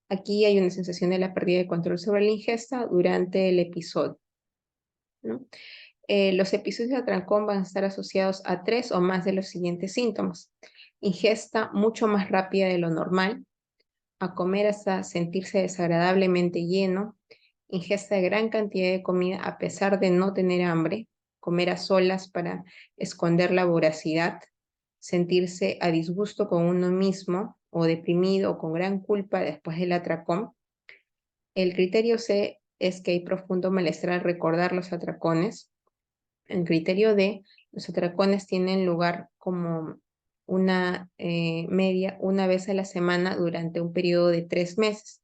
Aquí hay una sensación de la pérdida de control sobre la ingesta durante el episodio, ¿no? Los episodios de atracón van a estar asociados a 3 o más de los siguientes síntomas. Ingesta mucho más rápida de lo normal, a comer hasta sentirse desagradablemente lleno, ingesta de gran cantidad de comida a pesar de no tener hambre, comer a solas para esconder la voracidad, sentirse a disgusto con uno mismo o deprimido o con gran culpa después del atracón. El criterio C es que hay profundo malestar al recordar los atracones. El criterio D, los atracones tienen lugar como una media, una vez a la semana durante un periodo de 3 meses.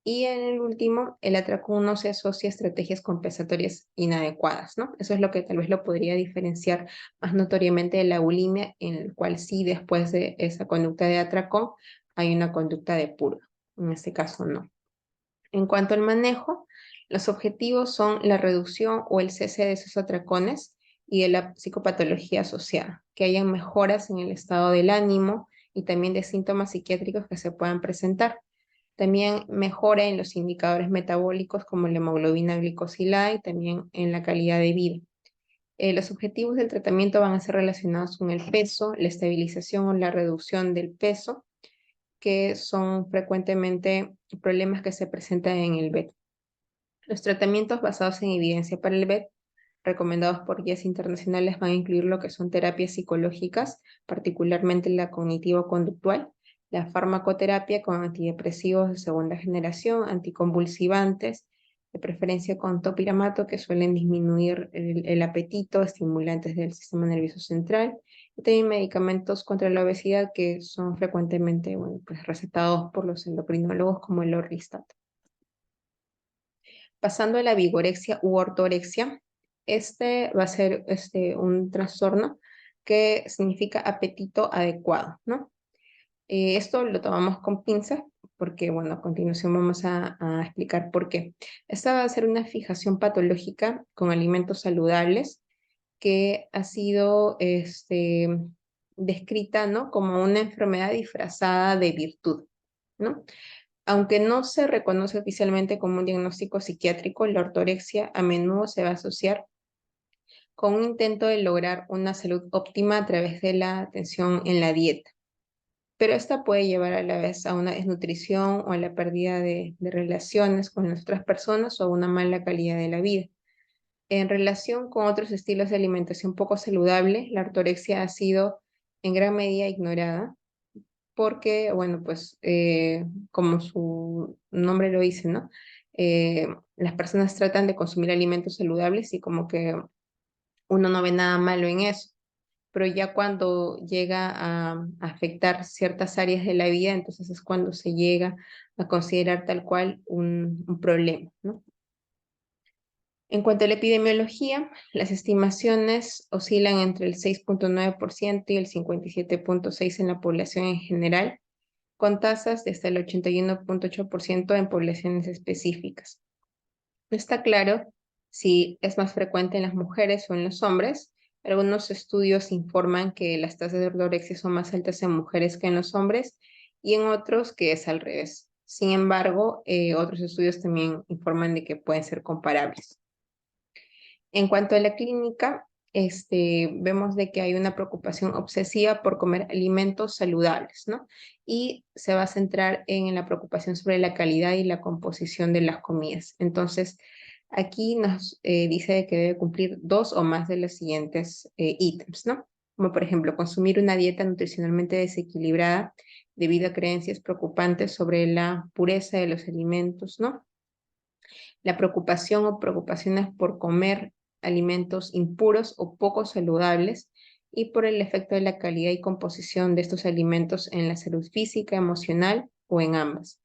Y en el último, el atracón no se asocia a estrategias compensatorias inadecuadas, ¿no? Eso es lo que tal vez lo podría diferenciar más notoriamente de la bulimia, en el cual sí, después de esa conducta de atracón, hay una conducta de purga. En este caso, no. En cuanto al manejo, los objetivos son la reducción o el cese de esos atracones y de la psicopatología asociada, que hayan mejoras en el estado del ánimo y también de síntomas psiquiátricos que se puedan presentar. También mejora en los indicadores metabólicos como la hemoglobina glicosilada y también en la calidad de vida. Los objetivos del tratamiento van a ser relacionados con el peso, la estabilización o la reducción del peso, que son frecuentemente problemas que se presentan en el BET. Los tratamientos basados en evidencia para el BET, recomendados por guías internacionales, van a incluir lo que son terapias psicológicas, particularmente la cognitivo-conductual, la farmacoterapia con antidepresivos de segunda generación, anticonvulsivantes, de preferencia con topiramato, que suelen disminuir el apetito, estimulantes del sistema nervioso central, y también medicamentos contra la obesidad que son frecuentemente, bueno, pues recetados por los endocrinólogos como el Orlistat. Pasando a la vigorexia u ortorexia, este va a ser un trastorno que significa apetito adecuado, ¿no? Esto lo tomamos con pinzas porque, bueno, a continuación vamos a explicar por qué. Esta va a ser una fijación patológica con alimentos saludables que ha sido descrita, ¿no? Como una enfermedad disfrazada de virtud, ¿no? Aunque no se reconoce oficialmente como un diagnóstico psiquiátrico, la ortorexia a menudo se va a asociar con un intento de lograr una salud óptima a través de la atención en la dieta. Pero esta puede llevar a la vez a una desnutrición o a la pérdida de relaciones con las otras personas o a una mala calidad de la vida. En relación con otros estilos de alimentación poco saludable, la ortorexia ha sido en gran medida ignorada porque, bueno, pues como su nombre lo dice, ¿no? Las personas tratan de consumir alimentos saludables y como que uno no ve nada malo en eso, pero ya cuando llega a afectar ciertas áreas de la vida, entonces es cuando se llega a considerar tal cual un problema, ¿no? En cuanto a la epidemiología, las estimaciones oscilan entre el 6,9% y el 57,6% en la población en general, con tasas de hasta el 81,8% en poblaciones específicas. No está claro si es más frecuente en las mujeres o en los hombres. Algunos estudios informan que las tasas de ortorexia son más altas en mujeres que en los hombres y en otros que es al revés. Sin embargo, otros estudios también informan de que pueden ser comparables. En cuanto a la clínica, vemos de que hay una preocupación obsesiva por comer alimentos saludables, ¿no? Y se va a centrar en la preocupación sobre la calidad y la composición de las comidas. Entonces, aquí nos dice que debe cumplir dos o más de los siguientes ítems, ¿no? Como por ejemplo, consumir una dieta nutricionalmente desequilibrada debido a creencias preocupantes sobre la pureza de los alimentos, ¿no? La preocupación o preocupaciones por comer alimentos impuros o poco saludables y por el efecto de la calidad y composición de estos alimentos en la salud física, emocional o en ambas.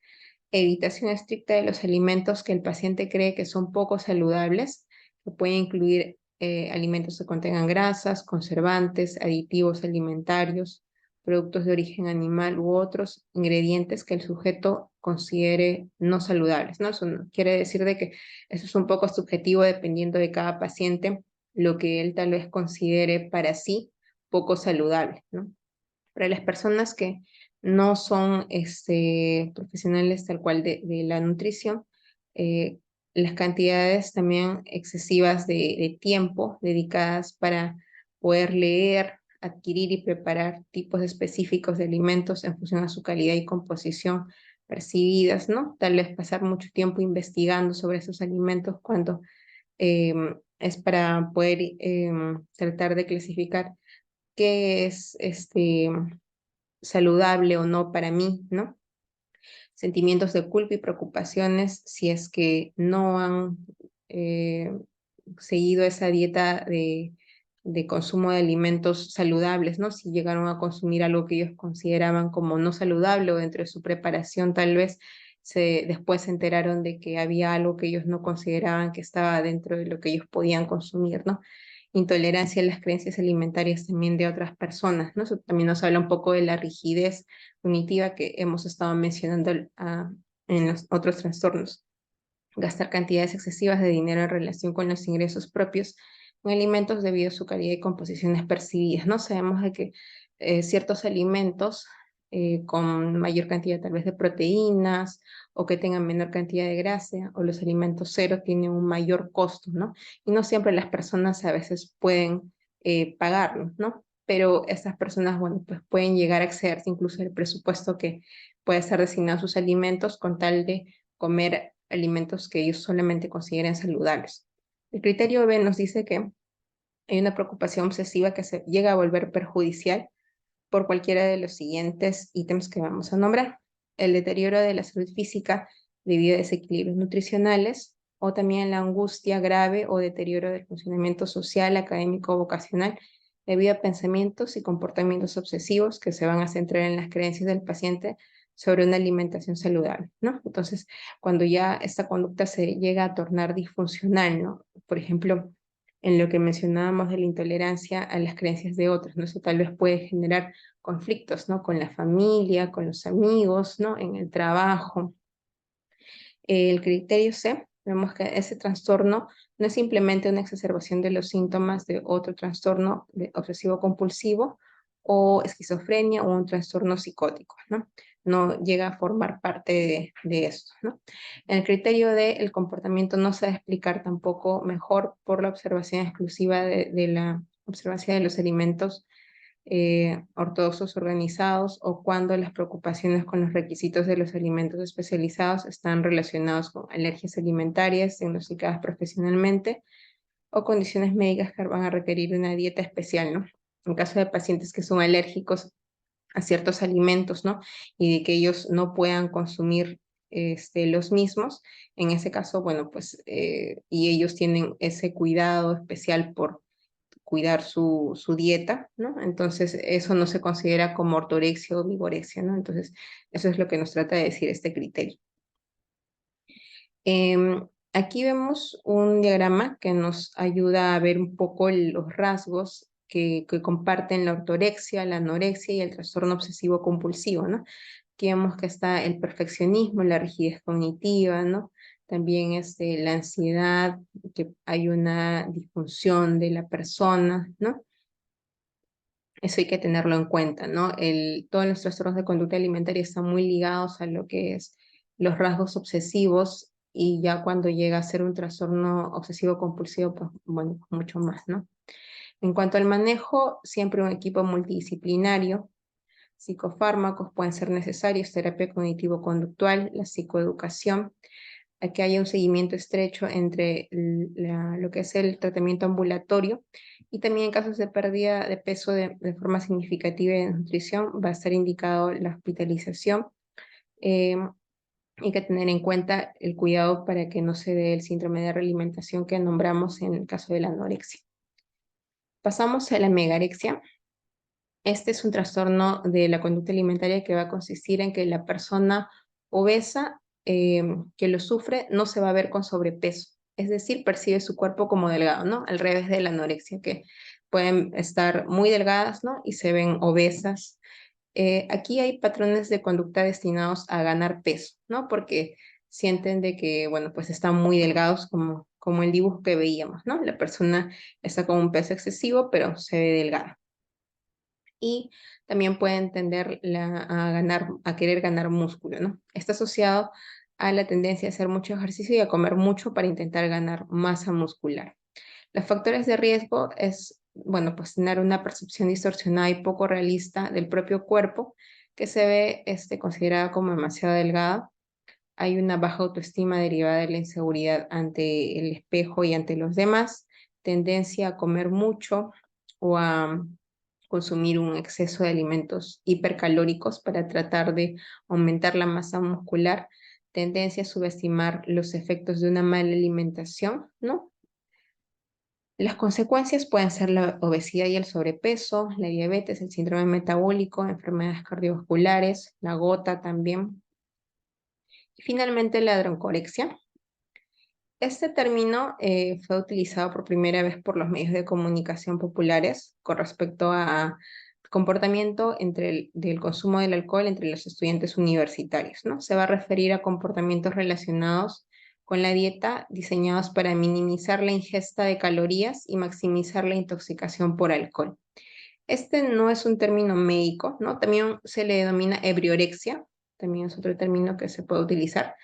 Evitación estricta de los alimentos que el paciente cree que son poco saludables, que puede incluir alimentos que contengan grasas, conservantes, aditivos alimentarios, productos de origen animal u otros ingredientes que el sujeto considere no saludables, ¿no? Eso quiere decir de que eso es un poco subjetivo dependiendo de cada paciente, lo que él tal vez considere para sí poco saludable, ¿no? Para las personas que no son profesionales tal cual de la nutrición, eh, las cantidades también excesivas de tiempo dedicadas para poder leer, adquirir y preparar tipos específicos de alimentos en función a su calidad y composición percibidas, ¿no? Tal vez pasar mucho tiempo investigando sobre esos alimentos cuando eh, es para poder tratar de clasificar qué es saludable o no para mí, ¿no? Sentimientos de culpa y preocupaciones si es que no han eh, seguido esa dieta de consumo de alimentos saludables, ¿no? Si llegaron a consumir algo que ellos consideraban como no saludable o dentro de su preparación tal vez después se enteraron de que había algo que ellos no consideraban que estaba dentro de lo que ellos podían consumir, ¿no? Intolerancia a las creencias alimentarias también de otras personas, ¿no? Eso también nos habla un poco de la rigidez cognitiva que hemos estado mencionando en los otros trastornos. Gastar cantidades excesivas de dinero en relación con los ingresos propios en alimentos debido a su calidad y composiciones percibidas, ¿no? Sabemos de que ciertos alimentos con mayor cantidad tal vez de proteínas o que tengan menor cantidad de grasa o los alimentos cero tienen un mayor costo, ¿no? Y no siempre las personas a veces pueden pagarlo, ¿no? Pero estas personas, bueno, pues pueden llegar a excederse incluso el presupuesto que puede estar destinado a sus alimentos con tal de comer alimentos que ellos solamente consideren saludables. El criterio B nos dice que hay una preocupación obsesiva que se llega a volver perjudicial por cualquiera de los siguientes ítems que vamos a nombrar. El deterioro de la salud física debido a desequilibrios nutricionales o también la angustia grave o deterioro del funcionamiento social, académico o vocacional debido a pensamientos y comportamientos obsesivos que se van a centrar en las creencias del paciente sobre una alimentación saludable, ¿no? Entonces, cuando ya esta conducta se llega a tornar disfuncional, ¿no? Por ejemplo, en lo que mencionábamos de la intolerancia a las creencias de otros, ¿no? Eso tal vez puede generar conflictos, ¿no? Con la familia, con los amigos, ¿no? En el trabajo. El criterio C, vemos que ese trastorno no es simplemente una exacerbación de los síntomas de otro trastorno de obsesivo compulsivo o esquizofrenia o un trastorno psicótico, ¿no? No llega a formar parte de esto, ¿no? El criterio de el comportamiento no se va a explicar tampoco mejor por la observación exclusiva de la observancia de los alimentos ortodoxos organizados o cuando las preocupaciones con los requisitos de los alimentos especializados están relacionados con alergias alimentarias diagnosticadas profesionalmente o condiciones médicas que van a requerir una dieta especial, ¿no? En caso de pacientes que son alérgicos a ciertos alimentos, ¿no? Y de que ellos no puedan consumir los mismos, en ese caso, bueno, pues, y ellos tienen ese cuidado especial por cuidar su dieta, ¿no? Entonces, eso no se considera como ortorexia o vigorexia, ¿no? Entonces, eso es lo que nos trata de decir este criterio. Aquí vemos un diagrama que nos ayuda a ver un poco los rasgos que comparten la ortorexia, la anorexia y el trastorno obsesivo compulsivo, ¿no? Aquí vemos que está el perfeccionismo, la rigidez cognitiva, ¿no? También la ansiedad, que hay una disfunción de la persona, ¿no? Eso hay que tenerlo en cuenta, ¿no? Todos los trastornos de conducta alimentaria están muy ligados a lo que es los rasgos obsesivos y ya cuando llega a ser un trastorno obsesivo compulsivo, pues bueno, mucho más, ¿no? En cuanto al manejo, siempre un equipo multidisciplinario, psicofármacos pueden ser necesarios, terapia cognitivo-conductual, la psicoeducación, a que haya un seguimiento estrecho entre lo que es el tratamiento ambulatorio y también en casos de pérdida de peso de forma significativa y de nutrición va a estar indicado la hospitalización. Hay que tener en cuenta el cuidado para que no se dé el síndrome de realimentación que nombramos en el caso de la anorexia. Pasamos a la megarexia. Este es un trastorno de la conducta alimentaria que va a consistir en que la persona obesa que lo sufre no se va a ver con sobrepeso, es decir, percibe su cuerpo como delgado, ¿no? Al revés de la anorexia, que pueden estar muy delgadas, ¿no? Y se ven obesas. Aquí hay patrones de conducta destinados a ganar peso, ¿no? Porque sienten de que, bueno, pues están muy delgados como el dibujo que veíamos, ¿no? La persona está con un peso excesivo, pero se ve delgada y también pueden tender a querer ganar músculo, ¿no? Está asociado a la tendencia a hacer mucho ejercicio y a comer mucho para intentar ganar masa muscular. Los factores de riesgo es, bueno, pues tener una percepción distorsionada y poco realista del propio cuerpo que se ve considerada como demasiado delgada. Hay una baja autoestima derivada de la inseguridad ante el espejo y ante los demás, tendencia a comer mucho o a consumir un exceso de alimentos hipercalóricos para tratar de aumentar la masa muscular, tendencia a subestimar los efectos de una mala alimentación, ¿no? Las consecuencias pueden ser la obesidad y el sobrepeso, la diabetes, el síndrome metabólico, enfermedades cardiovasculares, la gota también. Y finalmente la adroncorexia. Este término fue utilizado por primera vez por los medios de comunicación populares con respecto a comportamiento del consumo del alcohol entre los estudiantes universitarios, ¿no? Se va a referir a comportamientos relacionados con la dieta diseñados para minimizar la ingesta de calorías y maximizar la intoxicación por alcohol. Este no es un término médico, ¿no? También se le denomina ebriorexia, también es otro término que se puede utilizar,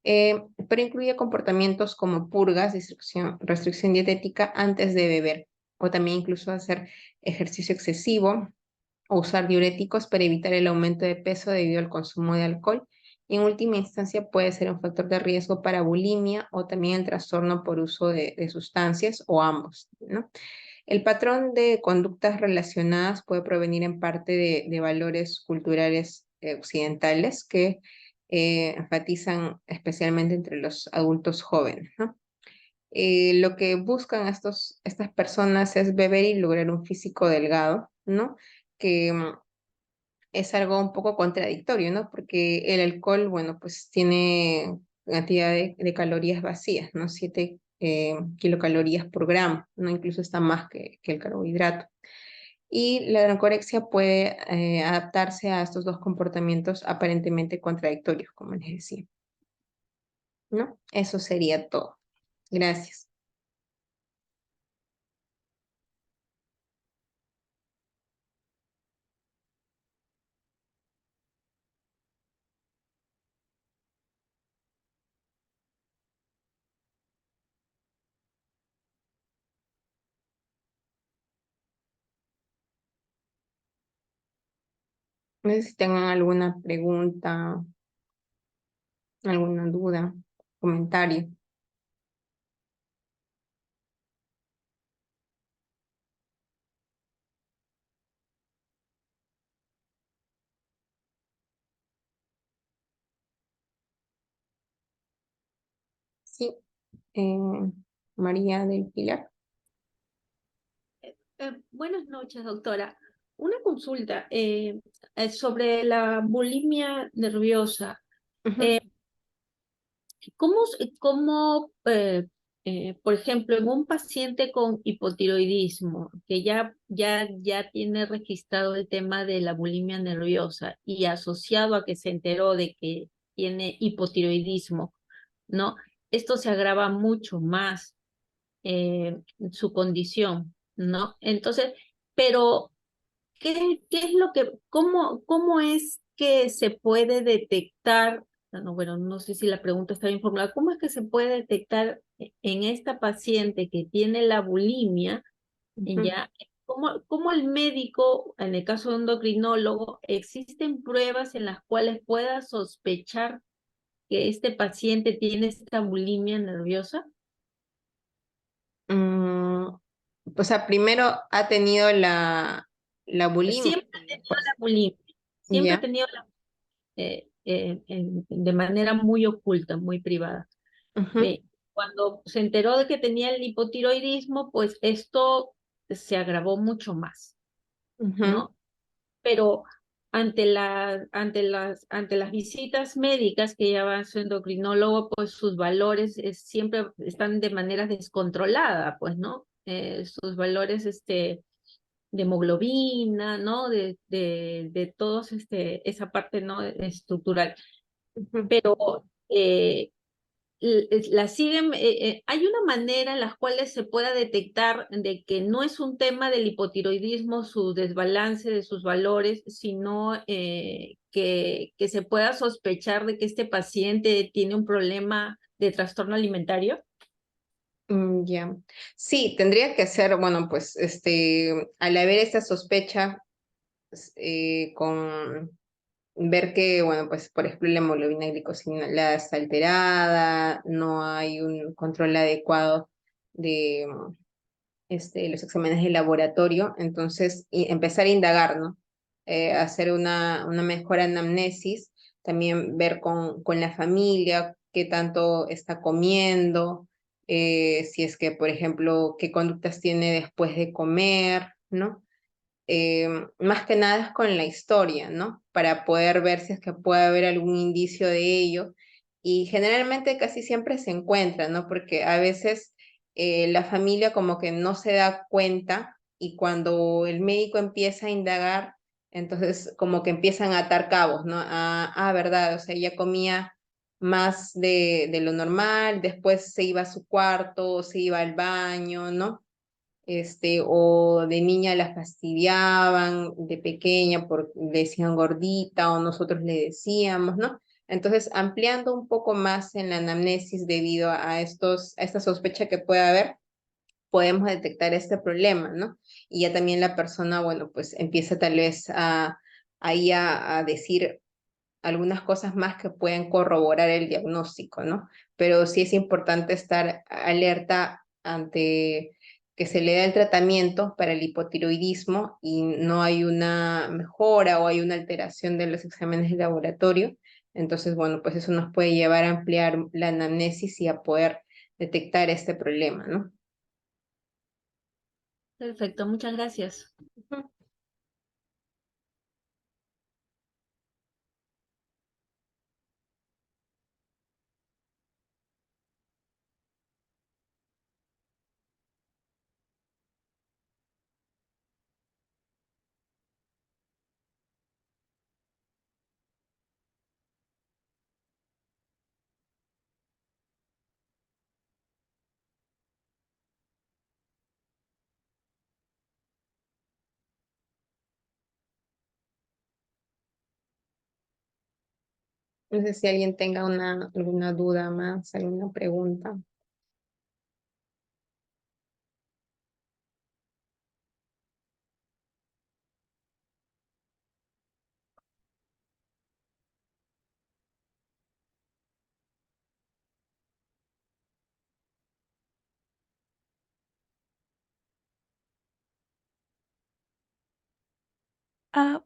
pero incluye comportamientos como purgas, restricción dietética antes de beber, o también incluso hacer ejercicio excesivo o usar diuréticos para evitar el aumento de peso debido al consumo de alcohol. Y en última instancia puede ser un factor de riesgo para bulimia o también el trastorno por uso de sustancias o ambos, ¿no? El patrón de conductas relacionadas puede provenir en parte de valores culturales occidentales que enfatizan especialmente entre los adultos jóvenes, ¿no? Lo que buscan estas personas es beber y lograr un físico delgado, ¿no? Que es algo un poco contradictorio, ¿no? Porque el alcohol, bueno, pues tiene cantidad de calorías vacías, ¿no? 7 kilocalorías por gramo, ¿no? Incluso está más que el carbohidrato. Y la anorexia puede adaptarse a estos dos comportamientos aparentemente contradictorios, como les decía, ¿no? Eso sería todo. Gracias. No sé si tengan alguna pregunta, alguna duda, comentario. Sí, eh, María del Pilar. Buenas noches, doctora. Una consulta sobre la bulimia nerviosa. Ujú. Eh, por ejemplo, en un paciente con hipotiroidismo que ya tiene registrado el tema de la bulimia nerviosa y asociado a que se enteró de que tiene hipotiroidismo, ¿no? Esto se agrava mucho más su condición, ¿no? Entonces, pero ¿qué es lo que, cómo es que se puede detectar? No, bueno, no sé si la pregunta está bien formulada. ¿Cómo es que se puede detectar en esta paciente que tiene la bulimia, Ujú. Ya, ¿cómo el médico, en el caso de un endocrinólogo, existen pruebas en las cuales pueda sospechar que este paciente tiene esta bulimia nerviosa? Mm, o sea, primero ha tenido la bulimia, Siempre ha tenido pues, la bulimia, siempre ha ya. tenido de manera muy oculta, muy privada. Ujú, Ve, cuando se enteró de que tenía el hipotiroidismo, pues esto se agravó mucho más, ujú, ¿no? Pero ante las visitas médicas que lleva su endocrinólogo, pues sus valores siempre están de manera descontrolada, pues, ¿no? Sus valores de hemoglobina, ¿no? De todos esa parte, ¿no? Estructural. ujú. Pero la siguen, hay una manera en la cual se pueda detectar de que no es un tema del hipotiroidismo, su desbalance de sus valores, sino que se pueda sospechar de que este paciente tiene un problema de trastorno alimentario. Ya. Sí, tendría que ser, bueno, pues, al haber esta sospecha, con ver que, bueno, pues, por ejemplo, la hemoglobina glicosilada está alterada, no hay un control adecuado de los exámenes de laboratorio, entonces empezar a indagar, ¿no? Hacer una mejor anamnesis, también ver con la familia qué tanto está comiendo, si es que, por ejemplo, qué conductas tiene después de comer, ¿no? Más que nada es con la historia, ¿no? Para poder ver si es que puede haber algún indicio de ello. Y generalmente casi siempre se encuentra, ¿no? Porque a veces la familia como que no se da cuenta y cuando el médico empieza a indagar, entonces como que empiezan a atar cabos, ¿no? Verdad, o sea, ella comía más de lo normal, después se iba a su cuarto, se iba al baño, ¿no? O de niña la fastidiaban, de pequeña le decían gordita o nosotros le decíamos, ¿no? Entonces, ampliando un poco más en la anamnesis debido a esta sospecha que puede haber, podemos detectar este problema, ¿no? Y ya también la persona, bueno, pues empieza tal vez ahí a decir algunas cosas más que pueden corroborar el diagnóstico, ¿no? Pero sí es importante estar alerta ante que se le da el tratamiento para el hipotiroidismo y no hay una mejora o hay una alteración de los exámenes de laboratorio. Entonces, bueno, pues eso nos puede llevar a ampliar la anamnesis y a poder detectar este problema, ¿no? Perfecto, muchas gracias. Ujú. No sé si alguien tenga alguna duda más, alguna pregunta.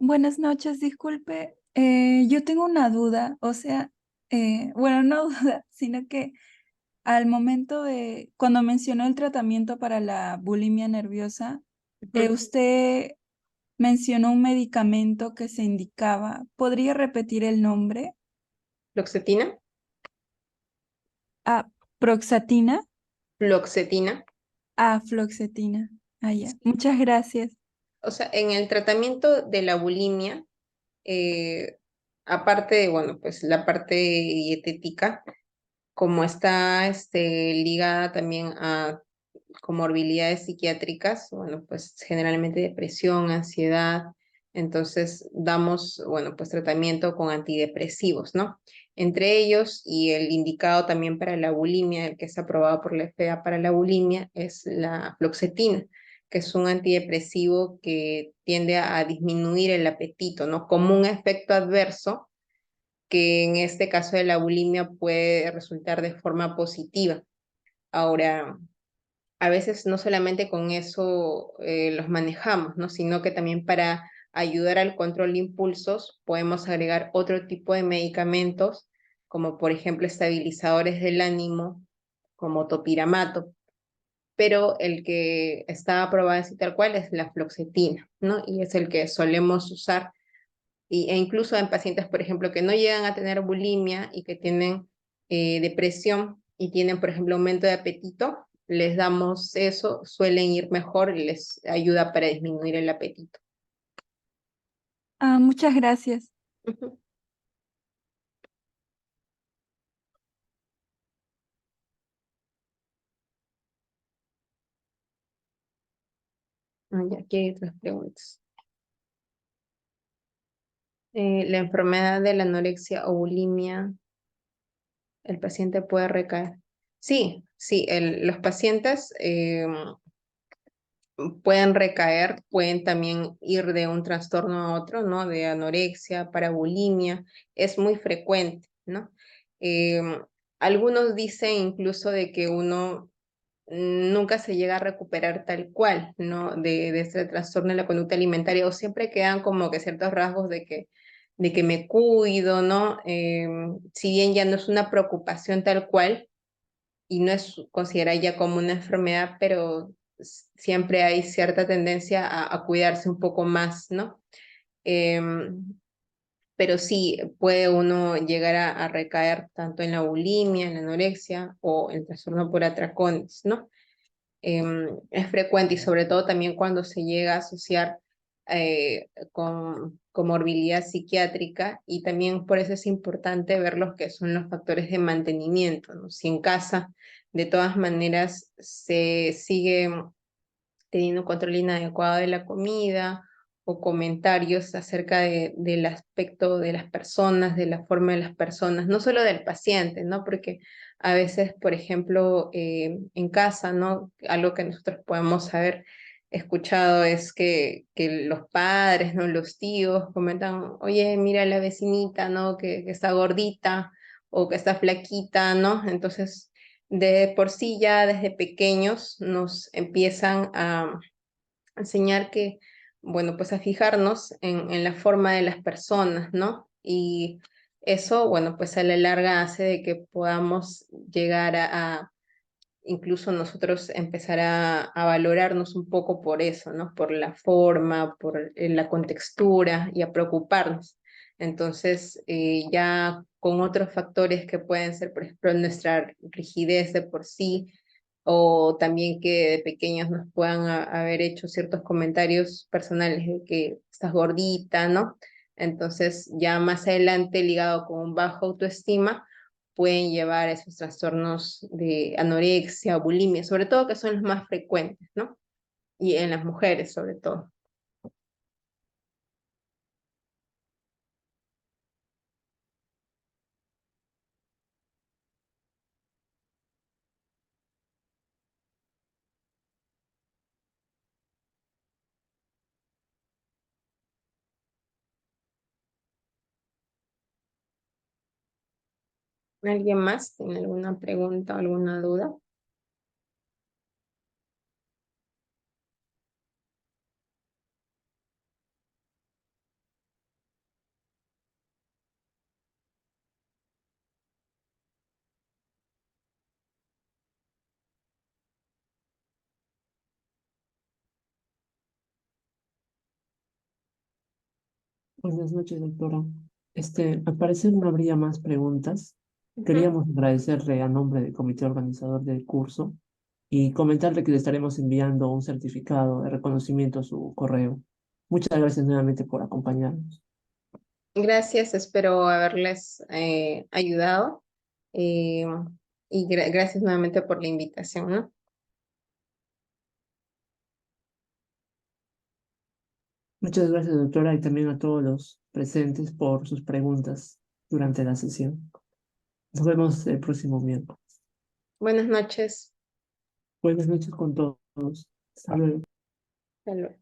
Buenas noches, disculpe. Yo tengo una duda, o sea, bueno, no duda, sino que al momento de, cuando mencionó el tratamiento para la bulimia nerviosa, Ujú. usted mencionó un medicamento que se indicaba. ¿Podría repetir el nombre? Fluoxetina, Ah, Proxatina. fluoxetina. Fluoxetina. Ya. Muchas gracias. O sea, en el tratamiento de la bulimia, eh, aparte de, bueno, pues la parte dietética, como está ligada también a comorbilidades psiquiátricas, bueno, pues generalmente depresión, ansiedad, entonces damos, bueno, pues tratamiento con antidepresivos, ¿no? Entre ellos, y el indicado también para la bulimia, el que está aprobado por la FDA para la bulimia, es la fluoxetina, que es un antidepresivo que tiende a disminuir el apetito, ¿no? Como un efecto adverso que en este caso de la bulimia puede resultar de forma positiva. Ahora, a veces no solamente con eso los manejamos, ¿no? Sino que también para ayudar al control de impulsos podemos agregar otro tipo de medicamentos, como por ejemplo estabilizadores del ánimo, como topiramato, pero el que está aprobado así tal cual es la fluoxetina, ¿no? Y es el que solemos usar e incluso en pacientes, por ejemplo, que no llegan a tener bulimia y que tienen depresión y tienen, por ejemplo, aumento de apetito, les damos eso, suelen ir mejor y les ayuda para disminuir el apetito. Ah, muchas gracias. Ujú. Ya, aquí hay otras preguntas. La enfermedad de la anorexia o bulimia, el paciente puede recaer. Sí, sí, los pacientes pueden recaer, pueden también ir de un trastorno a otro, ¿no? De anorexia, para bulimia, es muy frecuente, ¿no? Algunos dicen incluso de que uno nunca se llega a recuperar tal cual, ¿no? De este trastorno de la conducta alimentaria, o siempre quedan como que ciertos rasgos de que me cuido, ¿no? Si bien ya no es una preocupación tal cual, y no es considerada ya como una enfermedad, pero siempre hay cierta tendencia a cuidarse un poco más, ¿no? Em, pero sí, puede uno llegar a recaer tanto en la bulimia, en la anorexia o en trastorno por atracones, ¿no? Es frecuente y sobre todo también cuando se llega a asociar con comorbilidad psiquiátrica y también por eso es importante ver los que son los factores de mantenimiento, ¿no? Si en casa de todas maneras se sigue teniendo un control inadecuado de la comida o comentarios acerca del aspecto de las personas, de la forma de las personas, no solo del paciente, ¿no? Porque a veces, por ejemplo, en casa, ¿no? Algo que nosotros podemos haber escuchado es que los padres, ¿no? Los tíos comentan, oye, mira la vecinita, ¿no? Que está gordita o que está flaquita, ¿no? Entonces, de por sí ya desde pequeños nos empiezan a enseñar que, bueno, pues a fijarnos en la forma de las personas, ¿no? Y eso, bueno, pues a la larga hace de que podamos llegar a incluso nosotros empezar a valorarnos un poco por eso, ¿no? Por la forma, por la contextura y a preocuparnos. Entonces, ya con otros factores que pueden ser, por ejemplo, nuestra rigidez de por sí, o también que de pequeños nos puedan haber hecho ciertos comentarios personales de que estás gordita, ¿no? Entonces, ya más adelante, ligado con un bajo autoestima, pueden llevar a esos trastornos de anorexia, bulimia, sobre todo que son los más frecuentes, ¿no? Y en las mujeres, sobre todo. ¿Alguien más tiene alguna pregunta o alguna duda? Buenas noches, doctora. Al parecer no habría más preguntas. Ujú. Queríamos agradecerle a nombre del comité organizador del curso y comentarle que le estaremos enviando un certificado de reconocimiento a su correo. Muchas gracias nuevamente por acompañarnos. Gracias, espero haberles ayudado. eh, y gracias nuevamente por la invitación, ¿no? Muchas gracias, doctora, y también a todos los presentes por sus preguntas durante la sesión. Nos vemos el próximo miércoles. Buenas noches. Buenas noches con todos. Hasta luego. Hasta luego.